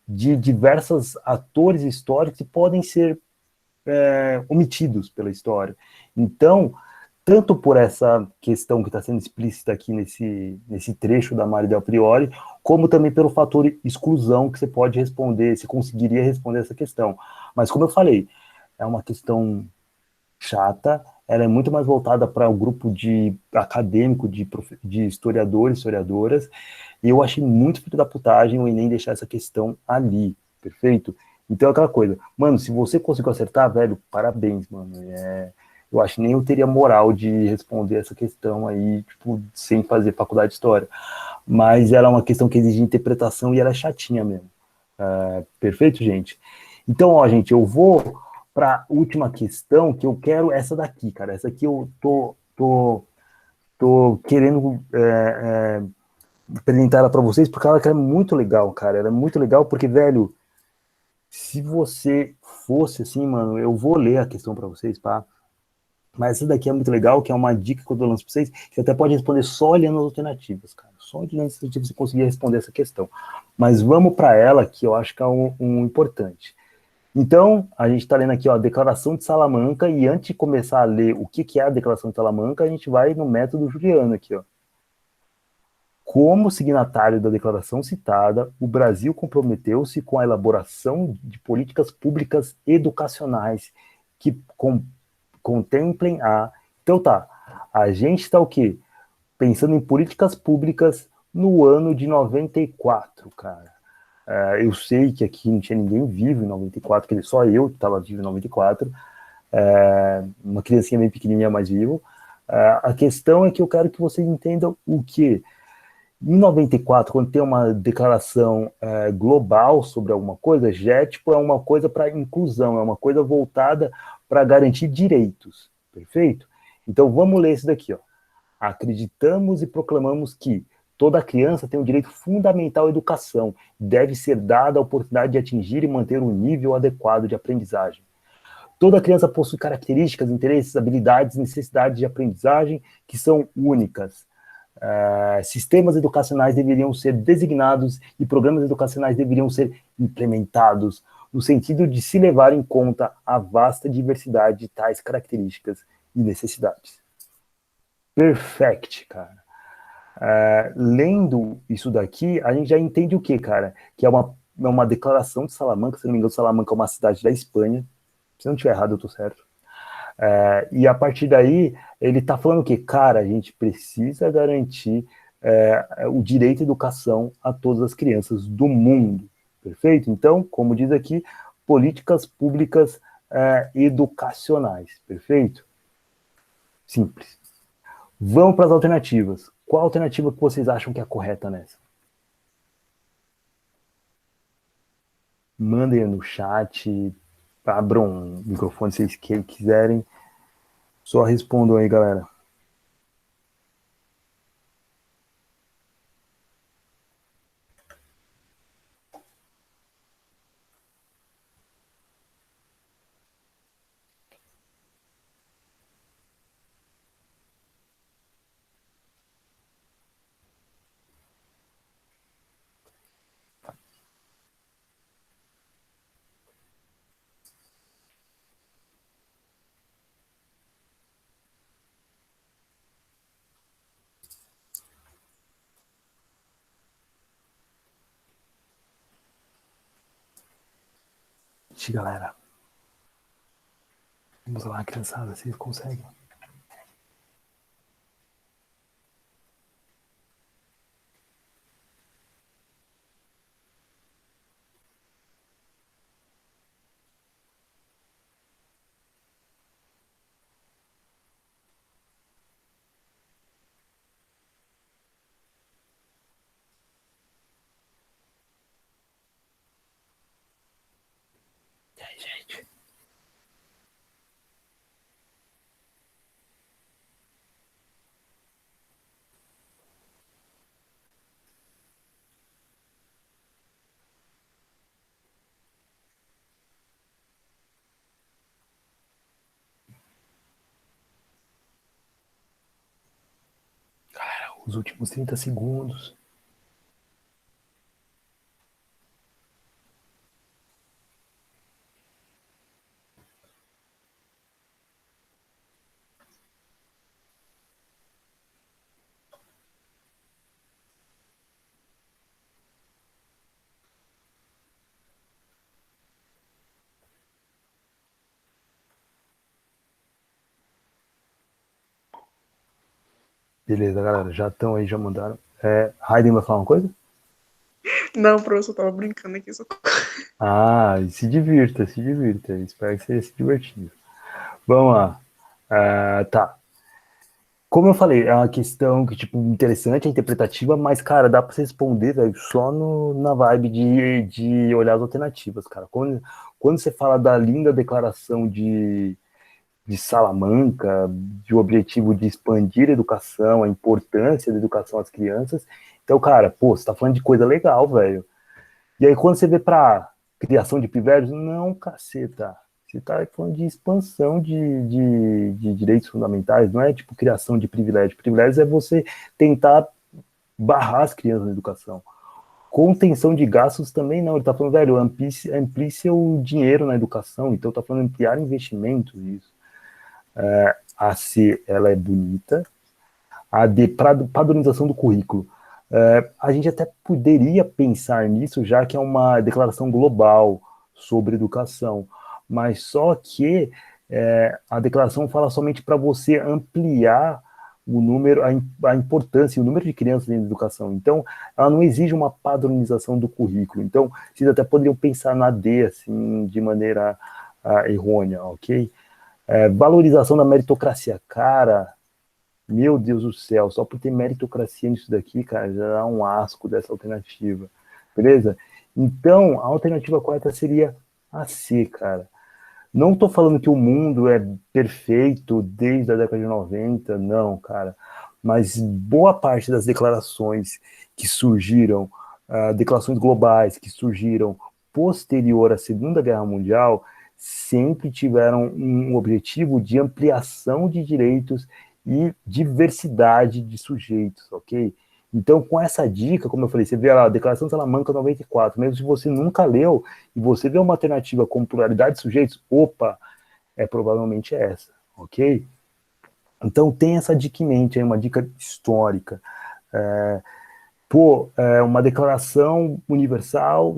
De diversos atores históricos que podem ser omitidos pela história. Então, tanto por essa questão que está sendo explícita aqui nesse trecho da Mari Del Priori, como também pelo fator exclusão que você pode responder, se conseguiria responder essa questão. Mas como eu falei, é uma questão chata, ela é muito mais voltada para o grupo de acadêmico, de historiadores, historiadoras, e eu achei muito filho da putagem o Enem deixar essa questão ali, perfeito? Então é aquela coisa, mano, se você conseguiu acertar, velho, parabéns, mano, eu acho que nem eu teria moral de responder essa questão aí, tipo, sem fazer faculdade de história. Mas ela é uma questão que exige interpretação e ela é chatinha mesmo. Perfeito, gente? Então, ó, gente, eu vou para a última questão, que eu quero essa daqui, cara. Essa aqui eu tô querendo apresentar ela para vocês, porque ela é muito legal, cara. Ela é muito legal porque, velho, se você fosse assim, mano, eu vou ler a questão para vocês, pá. Mas essa daqui é muito legal, que é uma dica que eu lanço para vocês, que você até pode responder só olhando as alternativas, cara. Só olhando as alternativas você conseguir responder essa questão. Mas vamos para ela, que eu acho que é um importante. Então, a gente está lendo aqui, ó, a Declaração de Salamanca, e antes de começar a ler o que é a Declaração de Salamanca, a gente vai no método juliano aqui, ó. Como signatário da declaração citada, o Brasil comprometeu-se com a elaboração de políticas públicas educacionais que contemplem a... Então tá, a gente está o quê? Pensando em políticas públicas no ano de 94, cara. Eu sei que aqui não tinha ninguém vivo em 94, que só eu estava vivo em 94, uma criancinha bem pequenininha mais vivo. A questão é que eu quero que vocês entendam o que em 94, quando tem uma declaração global sobre alguma coisa, GETIPO é uma coisa para inclusão, é uma coisa voltada para garantir direitos, perfeito? Então vamos ler isso daqui, ó. Acreditamos e proclamamos que toda criança tem o direito fundamental à educação, deve ser dada a oportunidade de atingir e manter um nível adequado de aprendizagem. Toda criança possui características, interesses, habilidades e necessidades de aprendizagem que são únicas. Sistemas educacionais deveriam ser designados e programas educacionais deveriam ser implementados no sentido de se levar em conta a vasta diversidade de tais características e necessidades. Perfect, cara. Lendo isso daqui, a gente já entende o que, cara? Que é uma declaração de Salamanca, se não me engano, Salamanca é uma cidade da Espanha. Se eu não estiver errado, eu tô certo. E a partir daí, ele está falando que, cara, a gente precisa garantir o direito à educação a todas as crianças do mundo, perfeito? Então, como diz aqui, políticas públicas educacionais, perfeito? Simples. Vamos para as alternativas. Qual a alternativa que vocês acham que é a correta nessa? Mandem no chat, abram o microfone se vocês quiserem. Só respondam aí, galera. gente, galera. Vamos lá, criançada, vocês conseguem. E aí, gente? Galera, os últimos 30 segundos. Beleza, galera, já estão aí, já mandaram. Raiden vai falar uma coisa? Não, professor, eu tava brincando aqui. Só... Ah, se divirta, se divirta. Espero que você se divertindo. Vamos lá. Tá. Como eu falei, é uma questão que, tipo, interessante, é interpretativa, mas, cara, dá pra você responder, velho, só na vibe de olhar as alternativas, cara. Quando você fala da linda declaração de Salamanca, de o objetivo de expandir a educação, a importância da educação às crianças, então, cara, pô, você tá falando de coisa legal, velho. E aí, quando você vê pra criação de privilégios, não, caceta. Você tá falando de expansão de direitos fundamentais, não é tipo criação de privilégios. Privilégios é você tentar barrar as crianças na educação. Contenção de gastos também não. Ele tá falando, velho, amplie seu dinheiro na educação, então tá falando ampliar investimentos, isso. A C, ela é bonita. A D, padronização do currículo. A gente até poderia pensar nisso, já que é uma declaração global sobre educação, mas só que a declaração fala somente para você ampliar o número, a importância, o número de crianças dentro da educação. Então, ela não exige uma padronização do currículo. Então, vocês até poderiam pensar na D, assim, de maneira errônea, ok? Valorização da meritocracia. Cara, meu Deus do céu, só por ter meritocracia nisso daqui, cara, já dá um asco dessa alternativa, beleza? Então, a alternativa correta seria a C, cara. Não tô falando que o mundo é perfeito desde a década de 90, não, cara. Mas boa parte das declarações que surgiram, declarações globais que surgiram posterior à Segunda Guerra Mundial, sempre tiveram um objetivo de ampliação de direitos e diversidade de sujeitos, ok? Então, com essa dica, como eu falei, você vê a Declaração de Salamanca 94, mesmo se você nunca leu, e você vê uma alternativa com pluralidade de sujeitos, opa, provavelmente essa, ok? Então, tem essa dica em mente, uma dica histórica. Uma declaração universal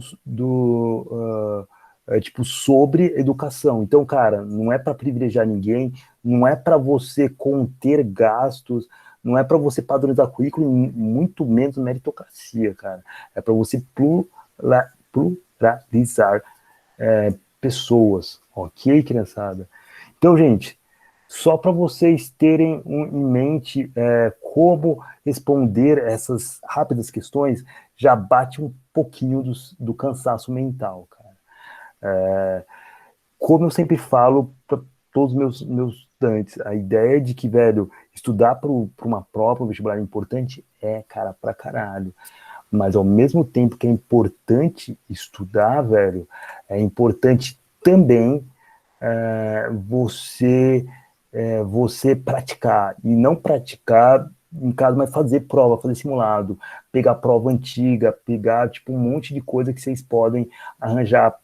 tipo, sobre educação. Então, cara, não é para privilegiar ninguém, não é para você conter gastos, não é para você padronizar currículo, muito menos meritocracia, cara. É para você pluralizar pessoas, ok, criançada? Então, gente, só para vocês terem em mente como responder essas rápidas questões, já bate um pouquinho do cansaço mental, cara. Como eu sempre falo para todos os meus estudantes, a ideia de que, velho, estudar para uma prova, um vestibular importante, cara, pra caralho. Mas ao mesmo tempo que é importante estudar, velho, é importante também você praticar. E não praticar em casa, mas fazer prova, fazer simulado, pegar prova antiga, pegar tipo um monte de coisa que vocês podem arranjar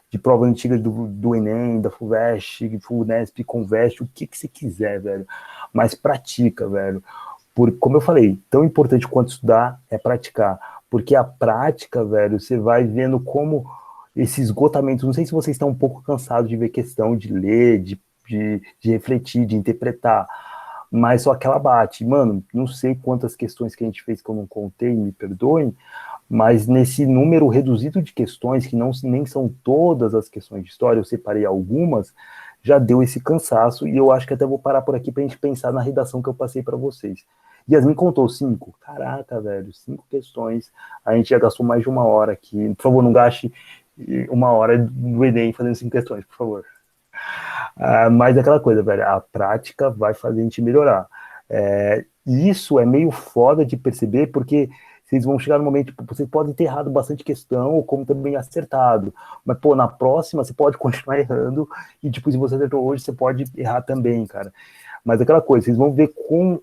de prova antiga do Enem, da FUVEST, FUNESP, Conveste, o que você quiser, velho. Mas pratica, velho. Como eu falei, tão importante quanto estudar é praticar. Porque a prática, velho, você vai vendo como esse esgotamento. Não sei se vocês estão um pouco cansados de ver questão, de ler, de refletir, de interpretar, mas só que ela bate. Mano, não sei quantas questões que a gente fez que eu não contei, me perdoem, mas nesse número reduzido de questões, que não nem são todas as questões de história, eu separei algumas, já deu esse cansaço, e eu acho que até vou parar por aqui pra gente pensar na redação que eu passei para vocês. Yasmin contou 5. Caraca, velho, 5 questões. A gente já gastou mais de 1 hora aqui. Por favor, não gaste 1 hora do Enem fazendo 5 questões, por favor. Mas é aquela coisa, velho, a prática vai fazer a gente melhorar. Isso é meio foda de perceber, porque vocês vão chegar no momento, tipo, vocês podem ter errado bastante questão, ou como também acertado. Mas, pô, na próxima você pode continuar errando, e, tipo, se você acertou hoje, você pode errar também, cara. Mas aquela coisa, vocês vão ver com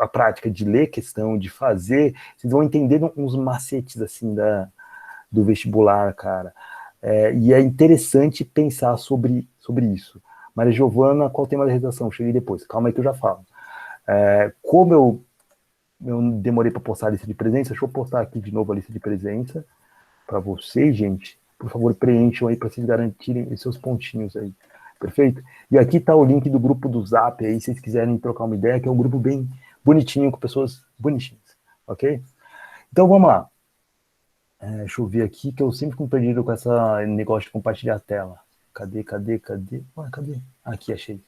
a prática de ler questão, de fazer, vocês vão entender uns macetes, assim, do vestibular, cara. E é interessante pensar sobre isso. Maria Giovana, qual o tema da redação? Cheguei depois, calma aí que eu já falo. Como eu demorei para postar a lista de presença, deixa eu postar aqui de novo a lista de presença para vocês, gente. Por favor, preencham aí para vocês garantirem os seus pontinhos aí. Perfeito? E aqui está o link do grupo do Zap aí, se vocês quiserem trocar uma ideia, que é um grupo bem bonitinho, com pessoas bonitinhas, ok? Então vamos lá. Deixa eu ver aqui, que eu sempre fico perdido com esse negócio de compartilhar a tela. Cadê? Cadê? Aqui, achei.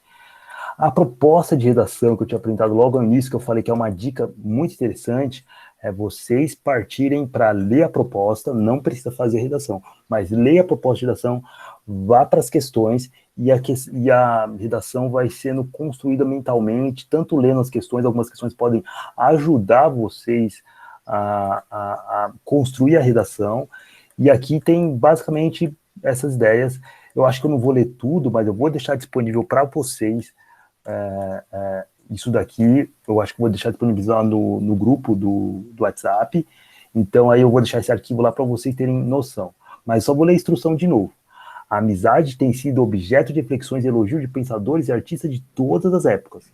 A proposta de redação que eu tinha apresentado logo no início, que eu falei que é uma dica muito interessante, é vocês partirem para ler a proposta, não precisa fazer a redação, mas leia a proposta de redação, vá para as questões, e a redação vai sendo construída mentalmente, tanto lendo as questões, algumas questões podem ajudar vocês a construir a redação, e aqui tem basicamente essas ideias. Eu acho que eu não vou ler tudo, mas eu vou deixar disponível para vocês. Isso daqui, eu acho que vou deixar disponibilizado no grupo do WhatsApp, então aí eu vou deixar esse arquivo lá para vocês terem noção. Mas só vou ler a instrução de novo. A amizade tem sido objeto de reflexões e elogio de pensadores e artistas de todas as épocas.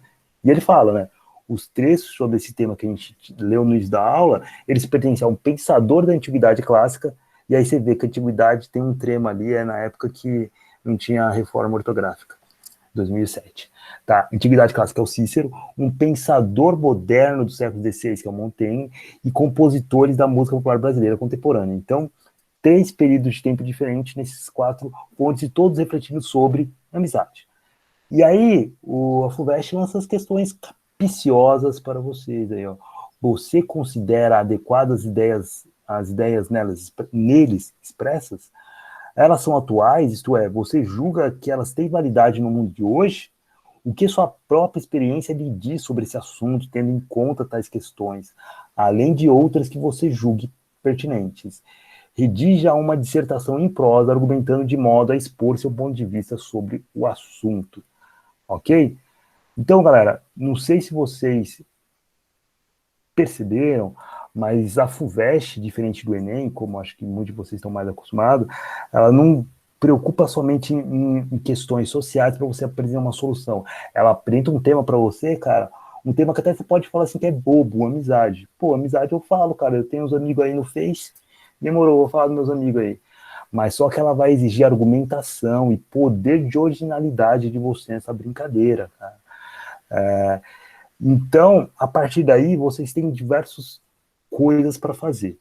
E ele fala, né? Os trechos sobre esse tema que a gente leu no início da aula, eles pertencem a um pensador da antiguidade clássica, e aí você vê que a antiguidade tem um trema ali, na época que não tinha a reforma ortográfica, 2007. Tá? Antiguidade clássica é o Cícero, um pensador moderno do século XVI, que é o Montaigne, e compositores da música popular brasileira contemporânea. Então, 3 períodos de tempo diferentes nesses 4 fontes, e todos refletindo sobre amizade. E aí, a FUVEST lança as questões capciosas para vocês aí, ó. Você considera adequadas as ideias neles expressas? Elas são atuais, isto é, você julga que elas têm validade no mundo de hoje? O que sua própria experiência lhe diz sobre esse assunto, tendo em conta tais questões, além de outras que você julgue pertinentes? Redija uma dissertação em prosa, argumentando de modo a expor seu ponto de vista sobre o assunto. Ok? Então, galera, não sei se vocês perceberam, mas a FUVEST, diferente do Enem, como acho que muitos de vocês estão mais acostumados, ela não preocupa somente em questões sociais para você apresentar uma solução. Ela apresenta um tema para você, cara, um tema que até você pode falar assim que é bobo, amizade. Pô, amizade eu falo, cara, eu tenho uns amigos aí no Face, demorou, vou falar dos meus amigos aí. Mas só que ela vai exigir argumentação e poder de originalidade de você nessa brincadeira, cara. Então, a partir daí, vocês têm diversas coisas para fazer.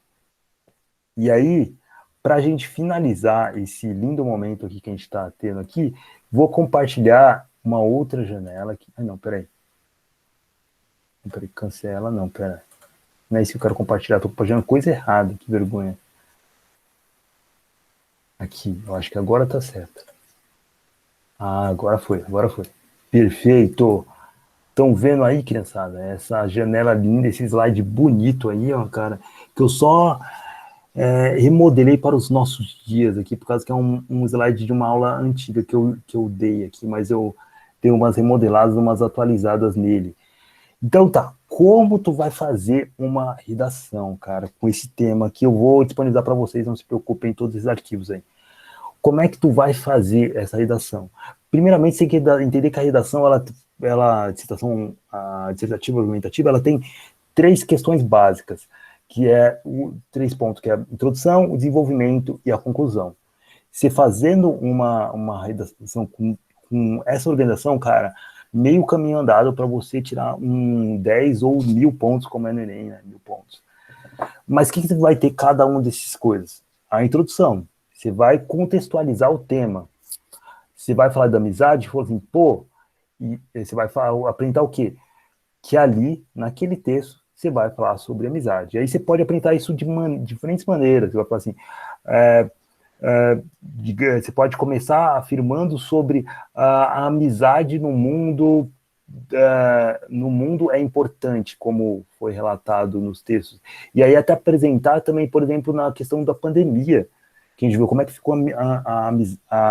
E aí, para a gente finalizar esse lindo momento aqui que a gente está tendo aqui, vou compartilhar uma outra janela aqui. Ah, não, peraí. Cancela, não, peraí. Não é isso que eu quero compartilhar, estou compartilhando coisa errada, que vergonha. Aqui, eu acho que agora tá certo. Ah, agora foi. Perfeito. Estão vendo aí, criançada? Essa janela linda, esse slide bonito aí, ó, cara, que eu só remodelei para os nossos dias aqui, por causa que é um slide de uma aula antiga que eu dei aqui, mas eu tenho umas remodeladas, umas atualizadas nele. Então tá, como tu vai fazer uma redação, cara, com esse tema que eu vou disponibilizar para vocês, não se preocupem em todos esses arquivos aí. Como é que tu vai fazer essa redação? Primeiramente, você tem que entender que a redação, a dissertativa argumentativa, ela tem 3 questões básicas, que é o 3 pontos, que é a introdução, o desenvolvimento e a conclusão. Você fazendo uma redação com essa organização, cara, meio caminho andado para você tirar 10 ou 1.000 pontos, como é no Enem, né? 1.000 pontos. Mas o que você vai ter cada uma dessas coisas? A introdução. Você vai contextualizar o tema. Você vai falar da amizade, falou assim, pô, e você vai apresentar o quê? Que ali, naquele texto, você vai falar sobre amizade. E aí você pode apresentar isso de diferentes maneiras. Você vai falar assim, você pode começar afirmando sobre a amizade no mundo é importante, como foi relatado nos textos. E aí até apresentar também, por exemplo, na questão da pandemia, que a gente viu como é que ficou a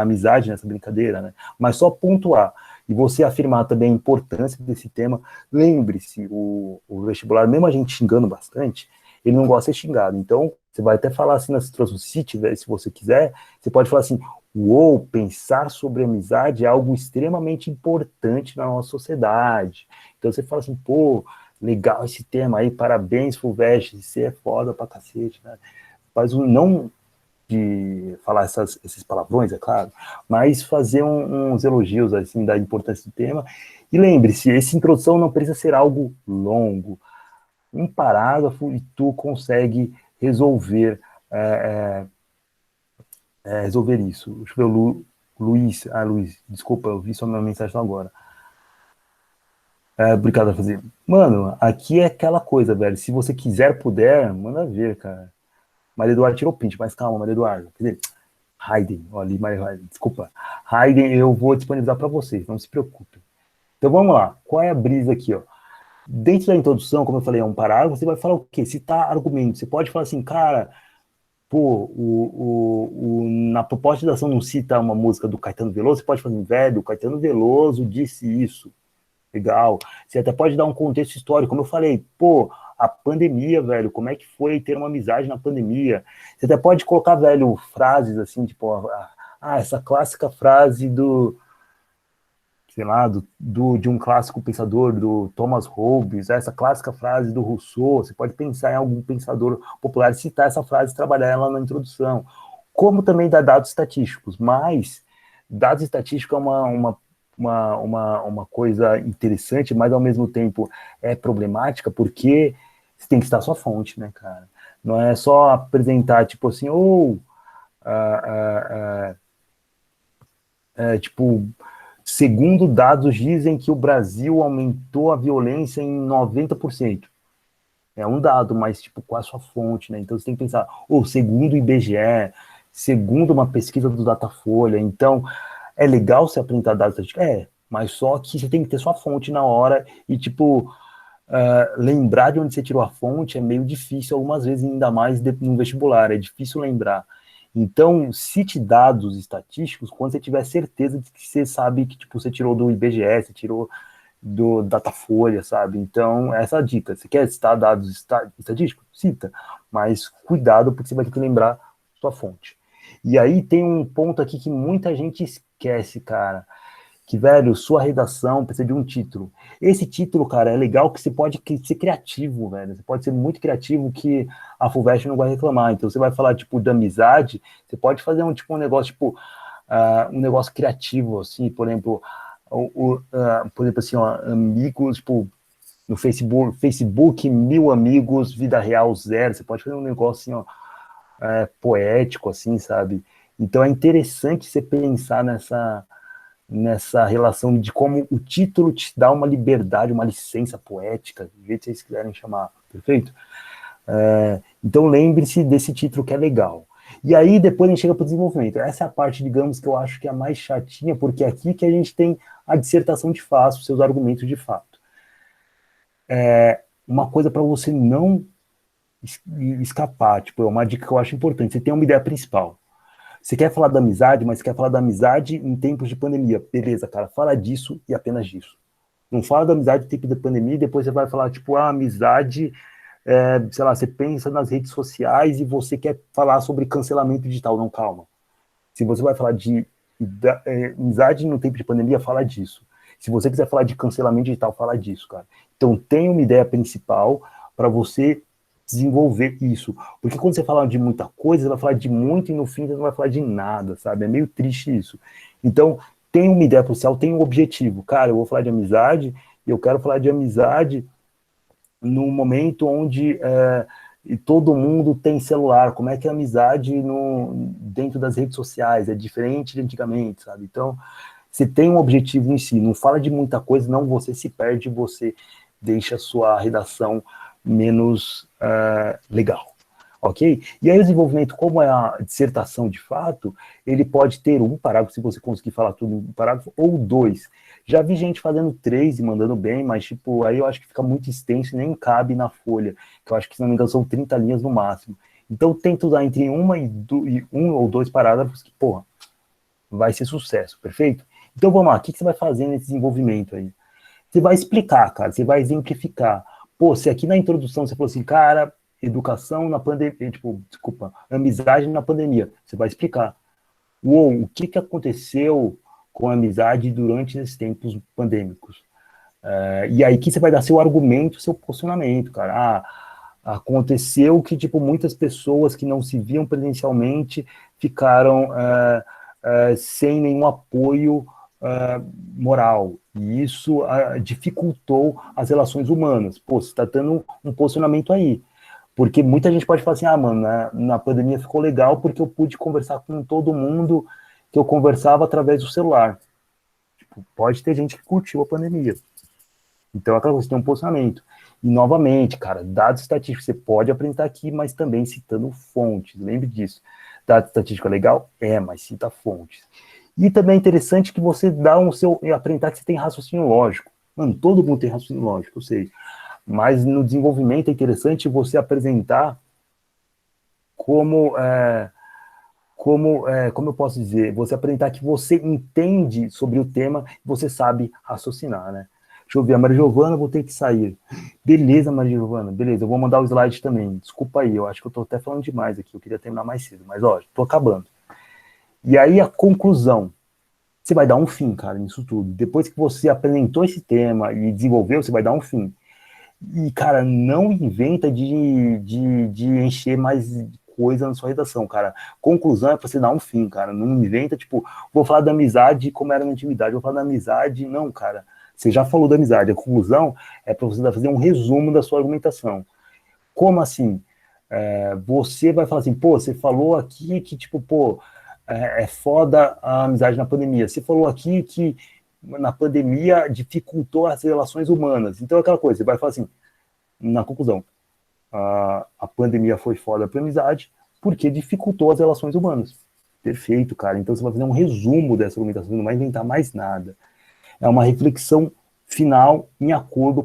amizade nessa brincadeira, né? Mas só pontuar, e você afirmar também a importância desse tema. Lembre-se, o vestibular, mesmo a gente xingando bastante, ele não gosta de ser xingado. Então, você vai até falar assim nas situações, se você quiser, você pode falar assim, pensar sobre amizade é algo extremamente importante na nossa sociedade. Então você fala assim, pô, legal esse tema aí, parabéns, Fulvestre, você é foda pra cacete, né? Faz não de falar esses palavrões, é claro, mas fazer uns elogios, assim, da importância do tema. E lembre-se, essa introdução não precisa ser algo longo. Um parágrafo e tu consegue resolver resolver isso. Deixa eu ver, Luiz, desculpa, eu vi só minha mensagem agora. Obrigado por fazer. Mano, aqui é aquela coisa, velho, se você quiser, puder, manda ver, cara. Maria Eduardo tirou print, mas calma, Maria Eduardo. Quer dizer, Hayden, ali, Maria Hayden, desculpa. Hayden, eu vou disponibilizar para vocês, não se preocupe. Então vamos lá, qual é a brisa aqui, ó? Dentro da introdução, como eu falei, é um parágrafo, você vai falar o quê? Citar argumento. Você pode falar assim, cara, pô, na proposta de ação não cita uma música do Caetano Veloso, você pode falar assim, velho, o Caetano Veloso disse isso. Legal. Você até pode dar um contexto histórico, como eu falei, pô, a pandemia, velho, como é que foi ter uma amizade na pandemia? Você até pode colocar, velho, frases assim, tipo, essa clássica frase sei lá, de um clássico pensador, do Thomas Hobbes, essa clássica frase do Rousseau, você pode pensar em algum pensador popular, citar essa frase e trabalhar ela na introdução, como também dar dados estatísticos, mas dados estatísticos é uma coisa interessante, mas ao mesmo tempo é problemática, porque você tem que citar sua fonte, né, cara? Não é só apresentar, tipo assim, tipo, segundo dados dizem que o Brasil aumentou a violência em 90%. É um dado, mas tipo, qual a sua fonte, né? Então você tem que pensar, segundo o IBGE, segundo uma pesquisa do Datafolha, então é legal você apresentar dados estatísticos? Mas só que você tem que ter sua fonte na hora e, tipo, lembrar de onde você tirou a fonte é meio difícil algumas vezes, ainda mais no vestibular, é difícil lembrar. Então, cite dados estatísticos quando você tiver certeza de que você sabe que, tipo, você tirou do IBGE, você tirou do Datafolha, sabe? Então, essa é a dica. Você quer citar dados estatísticos? Cita. Mas cuidado, porque você vai ter que lembrar sua fonte. E aí tem um ponto aqui que muita gente esquece, cara. Que, velho, sua redação precisa de um título. Esse título, cara, é legal que você pode ser criativo, velho. Você pode ser muito criativo que a Fulvestre não vai reclamar. Então, você vai falar, tipo, da amizade, você pode fazer um negócio, tipo, um negócio criativo, assim, por exemplo, assim, ó, amigos, tipo, no Facebook, 1.000 amigos, vida real 0. Você pode fazer um negócio, assim, ó, poético, assim, sabe? Então, é interessante você pensar nessa relação de como o título te dá uma liberdade, uma licença poética, do jeito que vocês quiserem chamar, perfeito? Então lembre-se desse título que é legal. E aí depois a gente chega para o desenvolvimento. Essa é a parte, digamos, que eu acho que é a mais chatinha, porque é aqui que a gente tem a dissertação de fato, os seus argumentos de fato. Uma coisa para você não escapar, tipo, é uma dica que eu acho importante, você tem uma ideia principal. Você quer falar da amizade, mas você quer falar da amizade em tempos de pandemia. Beleza, cara, fala disso e apenas disso. Não fala da amizade em tempo de pandemia e depois você vai falar, tipo, a amizade, sei lá, você pensa nas redes sociais e você quer falar sobre cancelamento digital. Não, calma. Se você vai falar de amizade no tempo de pandemia, fala disso. Se você quiser falar de cancelamento digital, fala disso, cara. Então, tem uma ideia principal para você desenvolver isso. Porque quando você fala de muita coisa, você vai falar de muito e no fim você não vai falar de nada, sabe? É meio triste isso. Então, tem uma ideia social, tem um objetivo. Cara, eu vou falar de amizade, e eu quero falar de amizade num momento onde e todo mundo tem celular. Como é que é a amizade dentro das redes sociais? É diferente de antigamente, sabe? Então, você tem um objetivo em si. Não fala de muita coisa, não, você se perde, você deixa a sua redação menos legal, ok? E aí o desenvolvimento, como é a dissertação de fato, ele pode ter um parágrafo, se você conseguir falar tudo em um parágrafo, ou dois. Já vi gente fazendo 3 e mandando bem, mas tipo, aí eu acho que fica muito extenso e nem cabe na folha, que eu acho que, se não me engano, são 30 linhas no máximo. Então tenta usar entre um ou dois parágrafos que, porra, vai ser sucesso, perfeito? Então vamos lá, o que você vai fazer nesse desenvolvimento aí? Você vai explicar, cara, você vai exemplificar. Pô, se aqui na introdução você falou assim, cara, educação na pandemia, tipo, desculpa, amizade na pandemia, você vai explicar. Uou, o que aconteceu com a amizade durante esses tempos pandêmicos? E aí que você vai dar seu argumento, seu posicionamento, cara. Aconteceu que, tipo, muitas pessoas que não se viam presencialmente ficaram sem nenhum apoio moral, e isso dificultou as relações humanas. Pô, você está dando um posicionamento aí, porque muita gente pode falar assim, mano, na pandemia ficou legal porque eu pude conversar com todo mundo que eu conversava através do celular. Tipo, pode ter gente que curtiu a pandemia. Então, aquela coisa, tem um posicionamento. E, novamente, cara, dados estatísticos você pode apresentar aqui, mas também citando fontes, lembre disso. Dado estatístico é legal? Mas cita fontes. E também é interessante que você dá apresentar que você tem raciocínio lógico. Mano, todo mundo tem raciocínio lógico, eu sei. Mas no desenvolvimento é interessante você apresentar como eu posso dizer, você apresentar que você entende sobre o tema, você sabe raciocinar, né? Deixa eu ver, a Maria Giovana, vou ter que sair. Beleza, Maria Giovana, beleza, eu vou mandar o slide também. Desculpa aí, eu acho que eu tô até falando demais aqui, eu queria terminar mais cedo, mas ó, tô acabando. E aí a conclusão, você vai dar um fim, cara, nisso tudo. Depois que você apresentou esse tema e desenvolveu, você vai dar um fim. E, cara, não inventa de encher mais coisa na sua redação, cara. Conclusão é pra você dar um fim, cara. Não inventa, tipo, vou falar da amizade como era na intimidade, vou falar da amizade. Não, cara. Você já falou da amizade. A conclusão é pra você fazer um resumo da sua argumentação. Como assim? Você vai falar assim, pô, você falou aqui que, tipo, pô, é foda a amizade na pandemia. Você falou aqui que na pandemia dificultou as relações humanas. Então, é aquela coisa, você vai falar assim, na conclusão, a pandemia foi foda para a amizade porque dificultou as relações humanas. Perfeito, cara. Então, você vai fazer um resumo dessa argumentação, não vai inventar mais nada. É uma reflexão final de acordo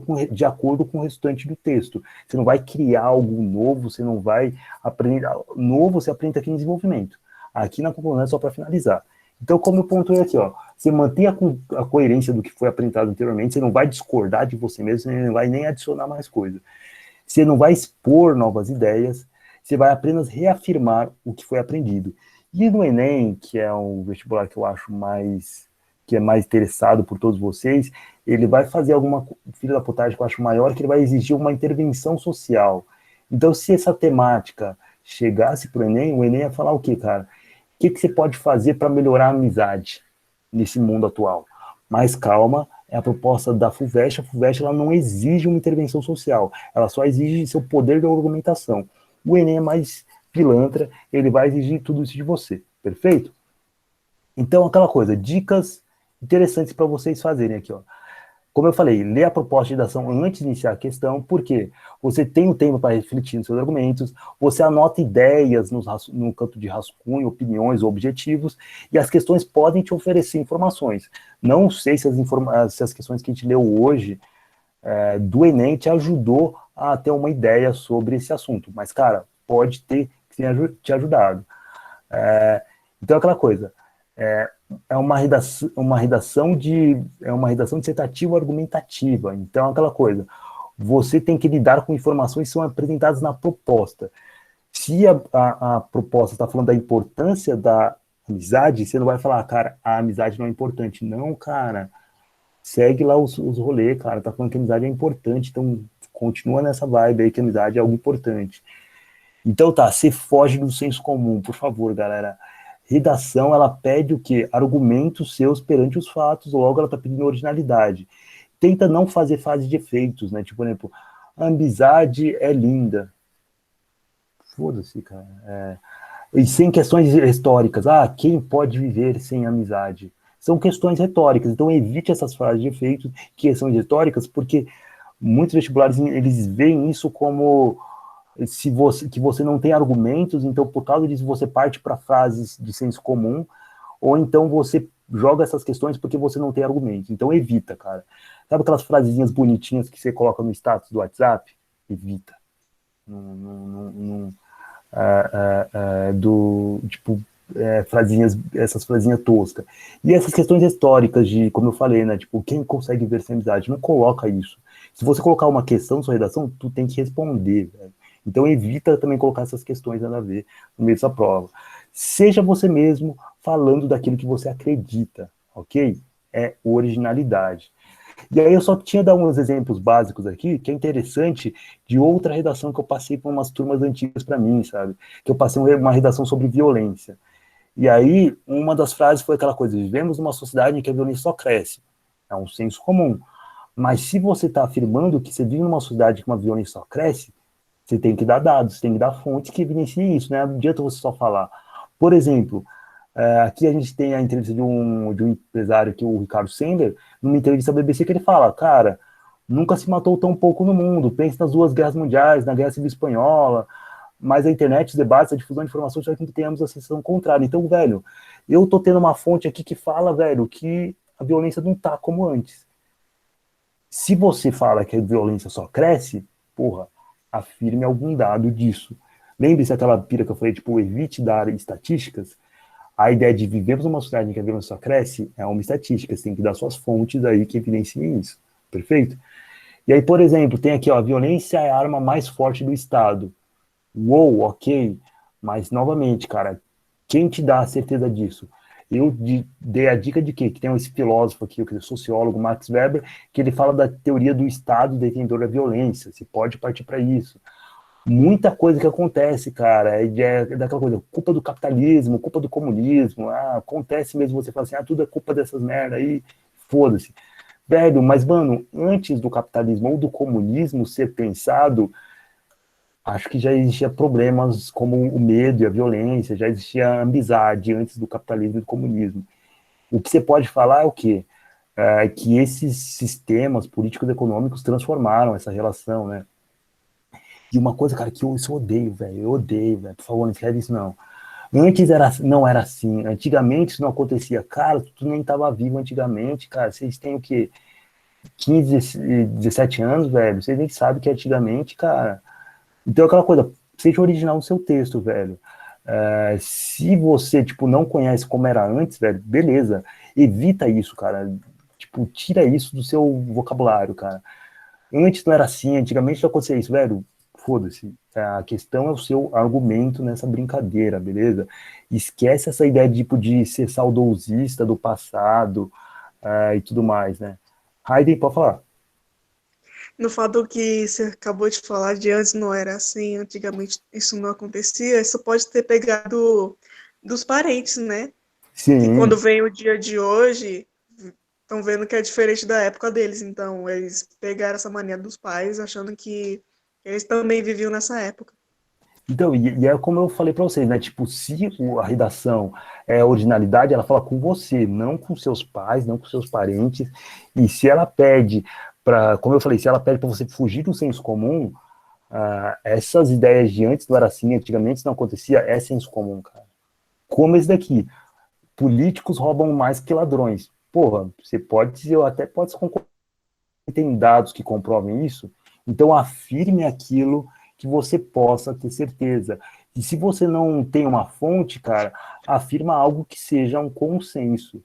com o restante do texto. Você não vai criar algo novo, você não vai aprender. Novo você aprende aqui em desenvolvimento. Aqui na conclusão é só para finalizar. Então, como eu pontuei aqui, ó, você mantém a coerência do que foi apresentado anteriormente, você não vai discordar de você mesmo, você não vai nem adicionar mais coisa. Você não vai expor novas ideias, você vai apenas reafirmar o que foi aprendido. E no Enem, que é um vestibular que eu acho que é mais interessado por todos vocês, ele vai fazer alguma filha da potagem que eu acho maior, que ele vai exigir uma intervenção social. Então, se essa temática chegasse para o Enem ia falar o quê, cara? O que você pode fazer para melhorar a amizade nesse mundo atual? Mas calma, é a proposta da FUVEST. A FUVEST ela não exige uma intervenção social, ela só exige seu poder de argumentação. O Enem é mais pilantra, ele vai exigir tudo isso de você, perfeito? Então, aquela coisa, dicas interessantes para vocês fazerem aqui, ó. Como eu falei, lê a proposta de redação antes de iniciar a questão, porque você tem o tempo para refletir nos seus argumentos, você anota ideias no canto de rascunho, opiniões ou objetivos, e as questões podem te oferecer informações. Não sei se as questões que a gente leu hoje do Enem te ajudou a ter uma ideia sobre esse assunto, mas, cara, pode ter te ajudado. Então, aquela coisa, é uma redação dissertativa argumentativa. Então, aquela coisa, você tem que lidar com informações que são apresentadas na proposta. Se a proposta está falando da importância da amizade, você não vai falar, cara, a amizade não é importante. Não, cara, segue lá os rolês, cara, tá falando que a amizade é importante, então continua nessa vibe aí que a amizade é algo importante. Então tá, você foge do senso comum, por favor, galera. Redação, ela pede o quê? Argumentos seus perante os fatos, logo ela tá pedindo originalidade. Tenta não fazer fase de efeitos, né? Tipo, por exemplo, a amizade é linda. Foda-se, cara. E sem questões históricas. Ah, quem pode viver sem amizade? São questões retóricas, então evite essas frases de efeito que são retóricas, porque muitos vestibulares, eles veem isso como que você não tem argumentos, então por causa disso você parte para frases de senso comum, ou então você joga essas questões porque você não tem argumento. Então evita, cara. Sabe aquelas frasezinhas bonitinhas que você coloca no status do WhatsApp? Evita. Tipo, essas frasinhas toscas. E essas questões históricas de, como eu falei, né, tipo, quem consegue ver sem amizade? Não coloca isso. Se você colocar uma questão na sua redação, tu tem que responder, velho. Então evita também colocar essas questões nada a ver no meio dessa prova. Seja você mesmo falando daquilo que você acredita, ok? É originalidade. E aí eu só tinha dar uns exemplos básicos aqui, que é interessante, de outra redação que eu passei por umas turmas antigas para mim, sabe? Que eu passei uma redação sobre violência. E aí, uma das frases foi aquela coisa, vivemos numa sociedade em que a violência só cresce. É um senso comum. Mas se você está afirmando que você vive numa sociedade que uma violência só cresce, você tem que dar dados, você tem que dar fontes que evidenciem isso, né? Não adianta você só falar. Por exemplo, aqui a gente tem a entrevista de um empresário, que é o Ricardo Sender, numa entrevista à BBC, que ele fala, cara, nunca se matou tão pouco no mundo, pense nas duas guerras mundiais, na Guerra Civil Espanhola, mas a internet, os debates, a difusão de informações faz com que tenhamos a sensação contrária. Então, velho, eu tô tendo uma fonte aqui que fala, velho, que a violência não tá como antes. Se você fala que a violência só cresce, porra, afirme algum dado disso. Lembre-se daquela pira que eu falei, tipo, evite dar estatísticas. A ideia de vivemos numa sociedade em que a violência só cresce é uma estatística, você tem que dar suas fontes aí que evidenciem isso, perfeito? E aí, por exemplo, tem aqui, ó, a violência é a arma mais forte do Estado. Uou, ok, mas novamente, cara, quem te dá a certeza disso? Eu dei a dica de quê? Que tem esse filósofo aqui, o sociólogo Max Weber, que ele fala da teoria do Estado detentor da violência, se pode partir para isso. Muita coisa que acontece, cara, é daquela coisa, culpa do capitalismo, culpa do comunismo, acontece mesmo, você fala assim, tudo é culpa dessas merda aí, foda-se. Velho, mas, mano, antes do capitalismo ou do comunismo ser pensado, acho que já existia problemas como o medo e a violência, já existia amizade antes do capitalismo e do comunismo. O que você pode falar é o quê? É que esses sistemas políticos e econômicos transformaram essa relação, né? E uma coisa, cara, que eu odeio, velho. Eu odeio, velho. Por favor, não escreve isso, não. Antes não era assim. Antigamente isso não acontecia. Cara, tu nem tava vivo antigamente, cara. Vocês têm o quê? 15, 17 anos, velho. Vocês nem sabem que antigamente, cara. Então, aquela coisa, seja original no seu texto, velho. Se você, tipo, não conhece como era antes, velho, beleza. Evita isso, cara. Tipo, tira isso do seu vocabulário, cara. Antes não era assim, antigamente não acontecia isso, velho. Foda-se. A questão é o seu argumento nessa brincadeira, beleza? Esquece essa ideia de, tipo, de ser saudosista do passado e tudo mais, né? Hayden, pode falar. No fato que você acabou de falar de antes não era assim, antigamente isso não acontecia, isso pode ter pegado dos parentes, né? Que Sim. quando vem o dia de hoje, estão vendo que é diferente da época deles. Então, eles pegaram essa mania dos pais, achando que eles também viviam nessa época. Então, e é como eu falei para vocês, né? Tipo, se a redação é originalidade, ela fala com você, não com seus pais, não com seus parentes. E se ela pede para, como eu falei, se ela pede para você fugir do senso comum, essas ideias de antes não era assim, antigamente isso não acontecia, é senso comum, cara. Como esse daqui, políticos roubam mais que ladrões. Porra, você pode, eu até posso concordar, tem dados que comprovem isso, então afirme aquilo que você possa ter certeza. E se você não tem uma fonte, cara, afirma algo que seja um consenso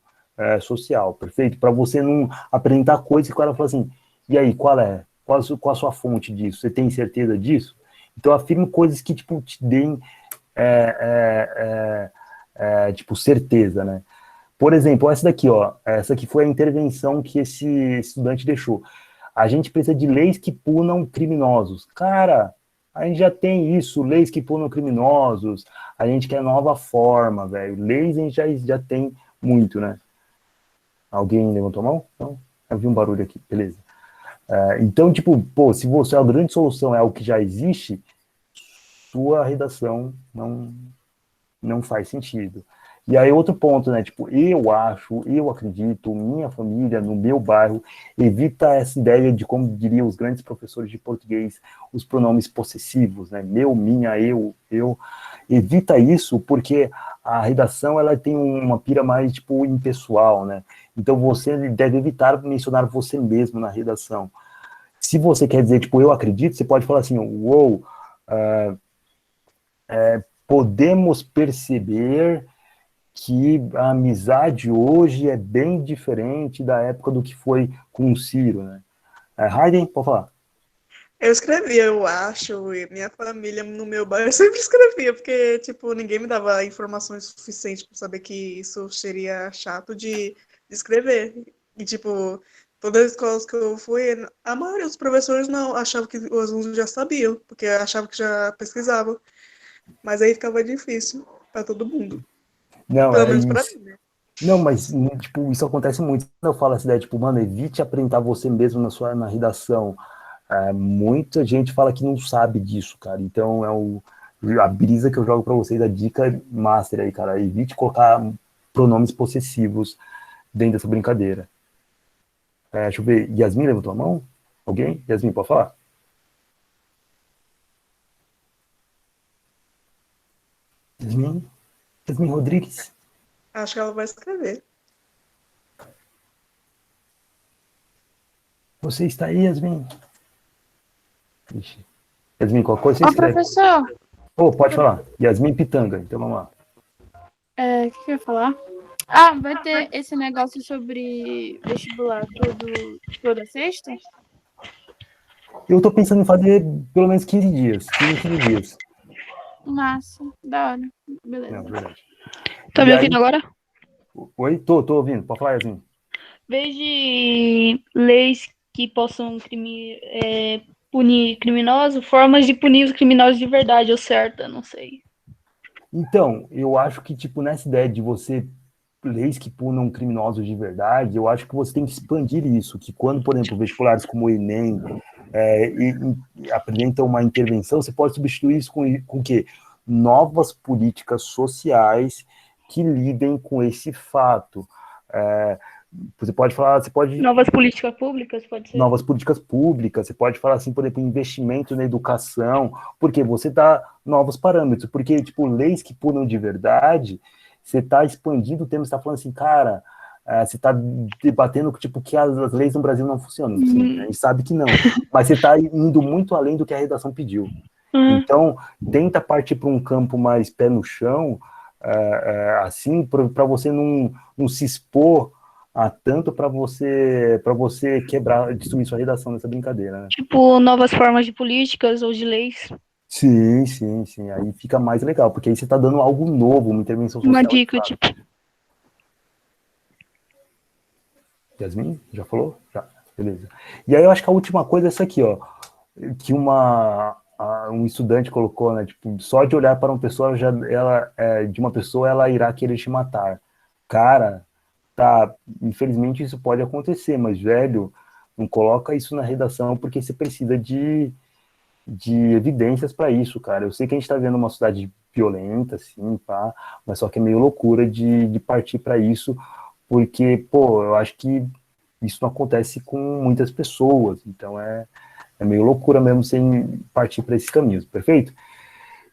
social, perfeito? Para você não apresentar coisas que o cara fala assim, e aí, qual é? Qual a sua fonte disso? Você tem certeza disso? Então afirme coisas que, tipo, te deem tipo, certeza, né? Por exemplo, essa daqui, ó, essa aqui foi a intervenção que esse estudante deixou. A gente precisa de leis que punam criminosos. Cara, a gente já tem isso, leis que punam criminosos, a gente quer nova forma, velho. Leis a gente já tem muito, né? Alguém levantou a mão? Não? Eu vi um barulho aqui, beleza. Então, tipo, pô, se você a grande solução é o que já existe, sua redação não faz sentido. E aí outro ponto, né, tipo, eu acredito, minha família, no meu bairro, evita essa ideia de, como diriam os grandes professores de português, os pronomes possessivos, né, meu, minha, eu, evita isso porque a redação, ela tem uma pira mais, tipo, impessoal, né, então você deve evitar mencionar você mesmo na redação. Se você quer dizer, tipo, eu acredito, você pode falar assim, uou, podemos perceber que a amizade hoje é bem diferente da época do que foi com o Ciro, né? Hayden, pode falar. Eu escrevia, eu acho, e minha família no meu bairro sempre escrevia, porque, tipo, ninguém me dava informações suficientes para saber que isso seria chato de escrever. E, tipo, todas as escolas que eu fui, a maioria dos professores não achavam que os alunos já sabiam, porque achavam que já pesquisavam. Mas aí ficava difícil para todo mundo. Não, Pelo é menos para isso. mim, né? Não, mas, tipo, isso acontece muito. Quando eu falo essa ideia, tipo, mano, evite apresentar você mesmo na redação. Muita gente fala que não sabe disso, cara. Então, a brisa que eu jogo pra vocês, a dica master aí, cara. Evite colocar pronomes possessivos dentro dessa brincadeira. Deixa eu ver. Yasmin levantou a mão? Alguém? Yasmin, pode falar? Yasmin Rodrigues? Acho que ela vai escrever. Você está aí, Yasmin? Ixi. Yasmin, qual coisa você Ó, escreve? professor, Pode falar. Yasmin Pitanga, então vamos lá. o que eu ia falar? Ah, vai ter esse negócio sobre vestibular toda sexta? Eu tô pensando em fazer pelo menos 15 dias. 15 dias. Massa, da hora. Não, Beleza. verdade. Tá E me aí, ouvindo agora? oi? Tô ouvindo. Pode falar, Yasmin. Veja leis que possam punir criminosos, formas de punir os criminosos de verdade ou certa, não sei. Então, eu acho que, tipo, nessa ideia de você leis que punam criminosos de verdade, eu acho que você tem que expandir isso, que quando, por exemplo, vestibulares como o Enem apresentam uma intervenção, você pode substituir isso com o quê? Novas políticas sociais que lidem com esse fato. Você pode falar, Novas políticas públicas, pode ser? novas políticas públicas, você pode falar assim, por exemplo, investimento na educação, porque você dá novos parâmetros, porque, tipo, leis que punam de verdade, você está expandindo o tema, você está falando assim, cara, você está debatendo, tipo, que as leis no Brasil não funcionam, sim, a gente sabe que não, mas você está indo muito além do que a redação pediu. Então, tenta partir para um campo mais pé no chão, assim, para você não se expor tanto para você quebrar, destruir sua redação nessa brincadeira, né? Tipo, novas formas de políticas ou de leis. Sim. Aí fica mais legal, porque aí você está dando algo novo, uma intervenção social. Uma dica, tipo. Yasmin, já falou? Já, beleza. E aí eu acho que a última coisa é essa aqui, ó, que um estudante colocou, né, tipo, só de olhar para uma pessoa, de uma pessoa, ela irá querer te matar. Cara, tá, infelizmente isso pode acontecer, mas, velho, não coloca isso na redação porque você precisa de evidências para isso, cara. Eu sei que a gente está vendo uma sociedade violenta, assim, pá, mas só que é meio loucura de partir para isso, porque, pô, eu acho que isso não acontece com muitas pessoas, então é meio loucura mesmo sem partir para esses caminhos, perfeito?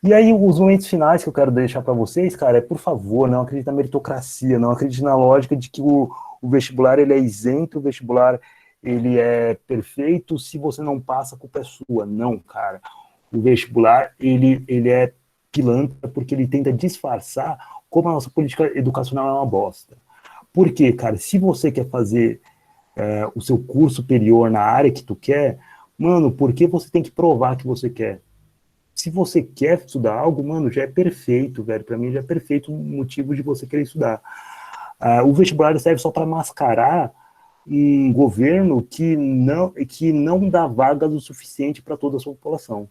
E aí, os momentos finais que eu quero deixar para vocês, cara, por favor, não acredite na meritocracia, não acredite na lógica de que o vestibular, ele é isento, o vestibular, ele é perfeito, se você não passa, a culpa é sua. Não, cara. O vestibular, ele é pilantra porque ele tenta disfarçar como a nossa política educacional é uma bosta. Por quê, cara? Se você quer fazer o seu curso superior na área que tu quer, mano, por que você tem que provar que você quer? Se você quer estudar algo, mano, já é perfeito, velho. Para mim já é perfeito o motivo de você querer estudar. O vestibular serve só para mascarar um governo que não dá vagas o suficiente para toda a sua população.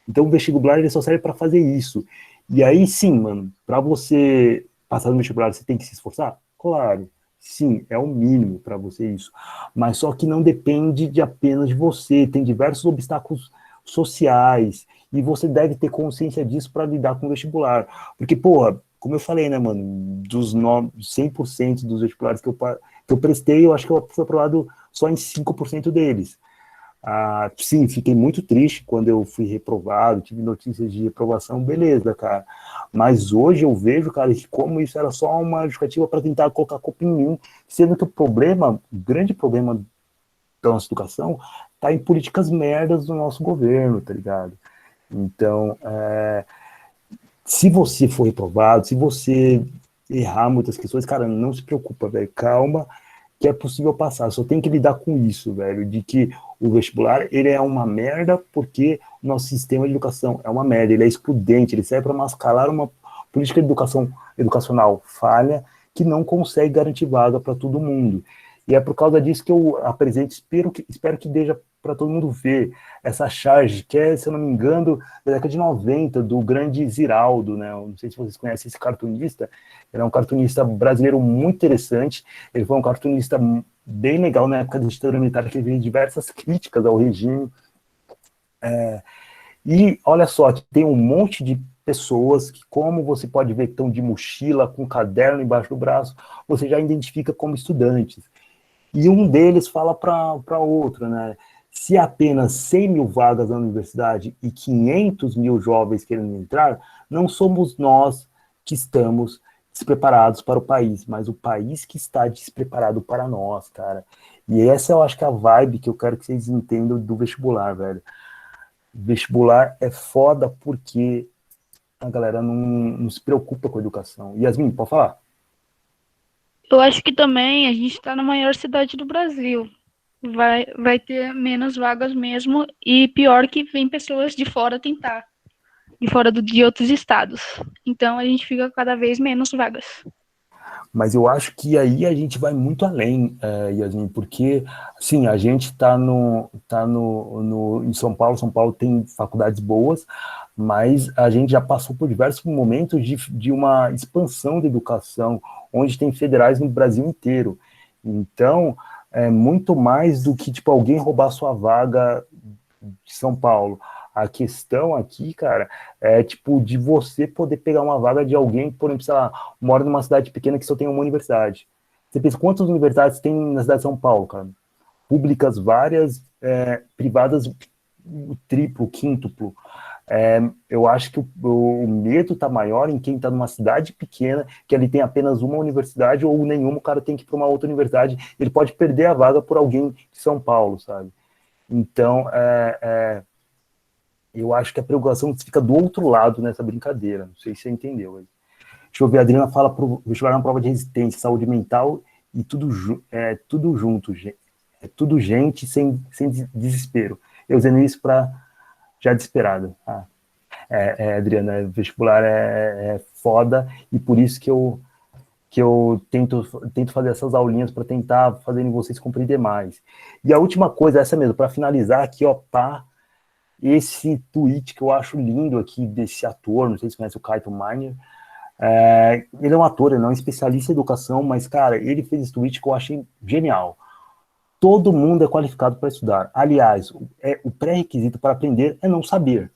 Então o vestibular ele só serve para fazer isso. E aí sim, mano, para você passar no vestibular, você tem que se esforçar? Claro, sim, é o mínimo para você isso. Mas só que não depende de apenas de você, tem diversos obstáculos sociais, e você deve ter consciência disso para lidar com o vestibular. Porque, porra, como eu falei, né, mano, 100% dos vestibulares que eu prestei, eu acho que eu fui aprovado só em 5% deles. Sim, fiquei muito triste quando eu fui reprovado, tive notícias de reprovação, beleza, cara. Mas hoje eu vejo, cara, que como isso era só uma justificativa para tentar colocar a culpa em mim, sendo que o grande problema da nossa educação tá em políticas merdas do nosso governo, tá ligado? Então, se você for reprovado, se você errar muitas questões, cara, não se preocupa, velho, calma, que é possível passar, só tem que lidar com isso, velho, de que o vestibular, ele é uma merda porque o nosso sistema de educação é uma merda, ele é excludente, ele serve para mascarar uma política de educacional falha que não consegue garantir vaga para todo mundo. E é por causa disso que eu apresento, espero que deixe para todo mundo ver essa charge, que é, se eu não me engano, da década de 90, do grande Ziraldo, né? Eu não sei se vocês conhecem esse cartunista, ele é um cartunista brasileiro muito interessante, ele foi um cartunista bem legal na época da ditadura militar, que fez diversas críticas ao regime. E olha só, tem um monte de pessoas que, como você pode ver, que estão de mochila, com caderno embaixo do braço, você já identifica como estudantes. E um deles fala para outro, né? Se apenas 100 mil vagas na universidade e 500 mil jovens querendo entrar, não somos nós que estamos despreparados para o país, mas o país que está despreparado para nós, cara. E essa eu acho que é a vibe que eu quero que vocês entendam do vestibular, velho. Vestibular é foda porque a galera não se preocupa com a educação. Yasmin, pode falar? Eu acho que também a gente está na maior cidade do Brasil. Vai ter menos vagas mesmo, e pior que vem pessoas de fora tentar, de outros estados. Então a gente fica cada vez menos vagas. Mas eu acho que aí a gente vai muito além, Yasmin, porque, sim, a gente está em São Paulo tem faculdades boas, mas a gente já passou por diversos momentos de uma expansão da educação, onde tem federais no Brasil inteiro. Então, é muito mais do que, tipo, alguém roubar sua vaga de São Paulo. A questão aqui, cara, é tipo de você poder pegar uma vaga de alguém que, por exemplo, sei lá, mora numa cidade pequena que só tem uma universidade. Você pensa quantas universidades tem na cidade de São Paulo, cara? Públicas várias, privadas o triplo, quíntuplo. Eu acho que o medo está maior em quem está numa cidade pequena, que ali tem apenas uma universidade ou nenhuma, o cara tem que ir para uma outra universidade, ele pode perder a vaga por alguém de São Paulo, sabe? Então, eu acho que a preocupação fica do outro lado nessa brincadeira. Não sei se você entendeu. Deixa eu ver, a Adriana fala para o vestibular uma prova de resistência, saúde mental e tudo junto, gente. É tudo gente sem desespero. Eu usando isso para já desesperado. Adriana, vestibular é foda e por isso que eu tento fazer essas aulinhas para tentar fazer vocês compreender mais. E a última coisa, essa mesmo, para finalizar aqui, ó, pá, esse tweet que eu acho lindo aqui desse ator, não sei se você conhece o Kaito Miner, ele é um ator, ele não é um especialista em educação, mas, cara, ele fez esse tweet que eu achei genial. Todo mundo é qualificado para estudar. Aliás, o pré-requisito para aprender é não saber.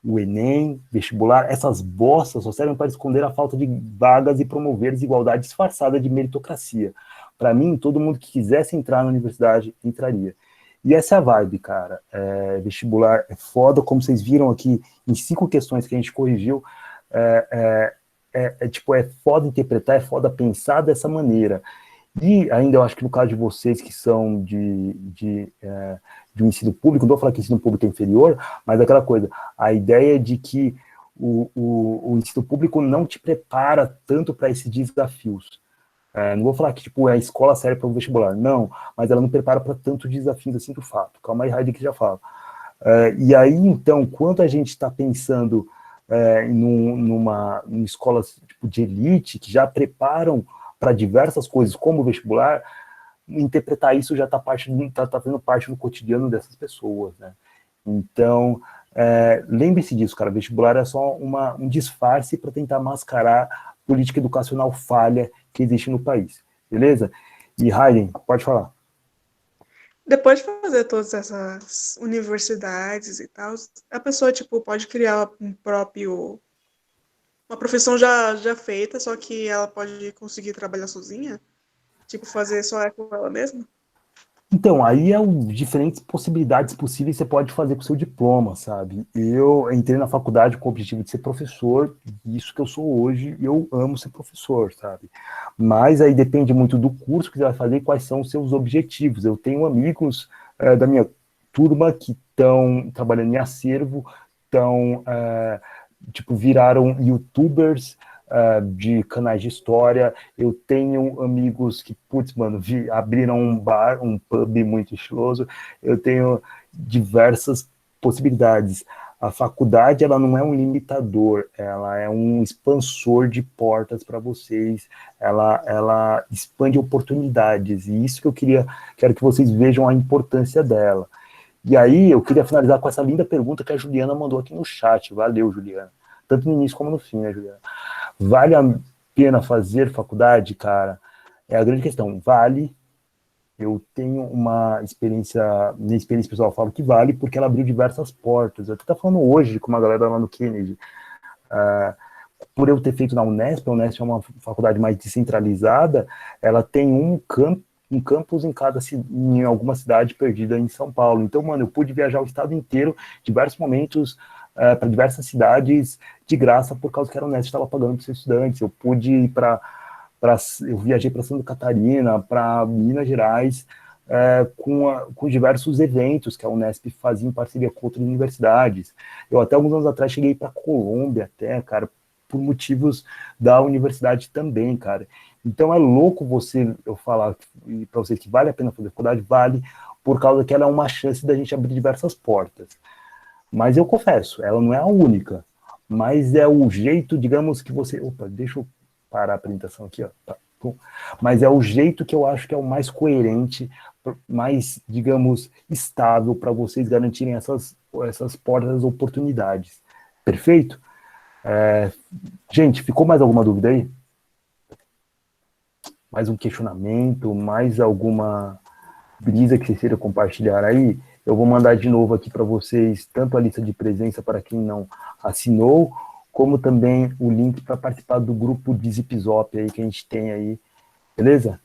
O Enem, vestibular, essas bostas só servem para esconder a falta de vagas e promover desigualdade disfarçada de meritocracia. Para mim, todo mundo que quisesse entrar na universidade entraria. E essa é a vibe, cara. Vestibular é foda, como vocês viram aqui em 5 questões que a gente corrigiu. É foda interpretar, é foda pensar dessa maneira. E ainda eu acho que no caso de vocês que são de um ensino público, não vou falar que o ensino público é inferior, mas aquela coisa, a ideia de que o ensino público não te prepara tanto para esses desafios. Não vou falar que tipo, a escola serve para o vestibular, não, mas ela não prepara para tantos desafios assim do fato. Calma aí, Heidi, que já fala. E aí, então, quando a gente está pensando numa escola tipo, de elite, que já preparam para diversas coisas, como o vestibular, interpretar isso já está fazendo parte do cotidiano dessas pessoas, né? Então, lembre-se disso, cara, vestibular é só um disfarce para tentar mascarar a política educacional falha que existe no país, beleza? E, Hayden, pode falar. Depois de fazer todas essas universidades e tal, a pessoa, tipo, pode criar uma profissão já feita, só que ela pode conseguir trabalhar sozinha? Tipo, fazer só com ela mesma? Então, aí diferentes possibilidades possíveis que você pode fazer com o seu diploma, sabe? Eu entrei na faculdade com o objetivo de ser professor, e isso que eu sou hoje, eu amo ser professor, sabe? Mas aí depende muito do curso que você vai fazer e quais são os seus objetivos. Eu tenho amigos da minha turma que estão trabalhando em acervo, viraram YouTubers, de canais de história. Eu tenho amigos que, putz, mano, abriram um bar, um pub muito estiloso. Eu tenho diversas possibilidades. A faculdade, ela não é um limitador, ela é um expansor de portas para vocês, ela expande oportunidades, e isso que quero que vocês vejam a importância dela. E aí, eu queria finalizar com essa linda pergunta que a Juliana mandou aqui no chat. Valeu, Juliana. Tanto no início como no fim, né, Juliana? Vale a pena fazer faculdade, cara? É a grande questão. Vale. Eu tenho uma experiência, minha experiência pessoal, eu falo que vale, porque ela abriu diversas portas. Eu até estava falando hoje com uma galera lá no Kennedy. Por eu ter feito na Unesp, a Unesp é uma faculdade mais descentralizada, ela tem um campus em alguma cidade perdida em São Paulo. Então, mano, eu pude viajar o estado inteiro, diversos momentos, para diversas cidades de graça, por causa que a Unesp estava pagando para os seus estudantes. Eu pude ir eu viajei para Santa Catarina, para Minas Gerais, com diversos eventos que a Unesp fazia em parceria com outras universidades. Eu até alguns anos atrás cheguei para Colômbia até, cara, por motivos da universidade também, cara. Então é louco eu falar para vocês que vale a pena fazer faculdade, vale, por causa que ela é uma chance da gente abrir diversas portas. Mas eu confesso, ela não é a única, mas é o jeito, digamos, que você... Opa, deixa eu parar a apresentação aqui, ó. Tá. Mas é o jeito que eu acho que é o mais coerente, mais, digamos, estável para vocês garantirem essas portas, essas oportunidades. Perfeito? Gente, ficou mais alguma dúvida aí? Mais um questionamento, mais alguma brisa que vocês queiram compartilhar aí? Eu vou mandar de novo aqui para vocês, tanto a lista de presença para quem não assinou, como também o link para participar do grupo de Zipzop aí que a gente tem aí, beleza?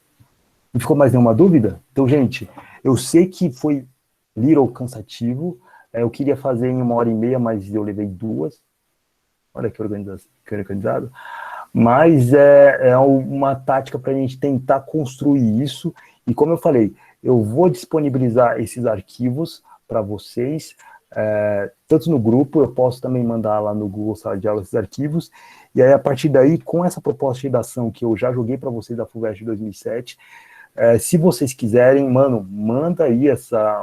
Não ficou mais nenhuma dúvida? Então, gente, eu sei que foi little cansativo, eu queria fazer em 1h30, mas eu levei 2. Olha que organizado. Mas é uma tática para a gente tentar construir isso, e como eu falei, eu vou disponibilizar esses arquivos para vocês, tanto no grupo, eu posso também mandar lá no Google Sala de Aula esses arquivos, e aí a partir daí, com essa proposta de redação que eu já joguei para vocês da FUVEST de 2007, se vocês quiserem, mano, manda aí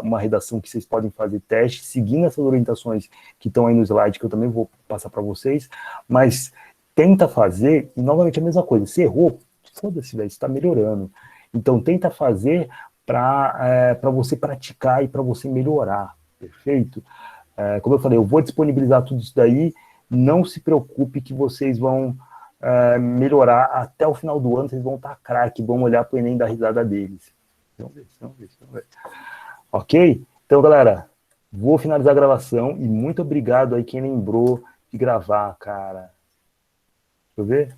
uma redação que vocês podem fazer teste, seguindo essas orientações que estão aí no slide, que eu também vou passar para vocês, mas tenta fazer, e novamente a mesma coisa, se errou, foda-se, velho, você está melhorando. Então tenta fazer para você praticar e para você melhorar, perfeito? Como eu falei, eu vou disponibilizar tudo isso daí, não se preocupe que vocês vão melhorar até o final do ano, vocês vão estar craque, vão olhar para o Enem e dar risada deles. Vamos ver. Ok? Então, galera, vou finalizar a gravação e muito obrigado aí quem lembrou de gravar, cara. Deixa eu ver.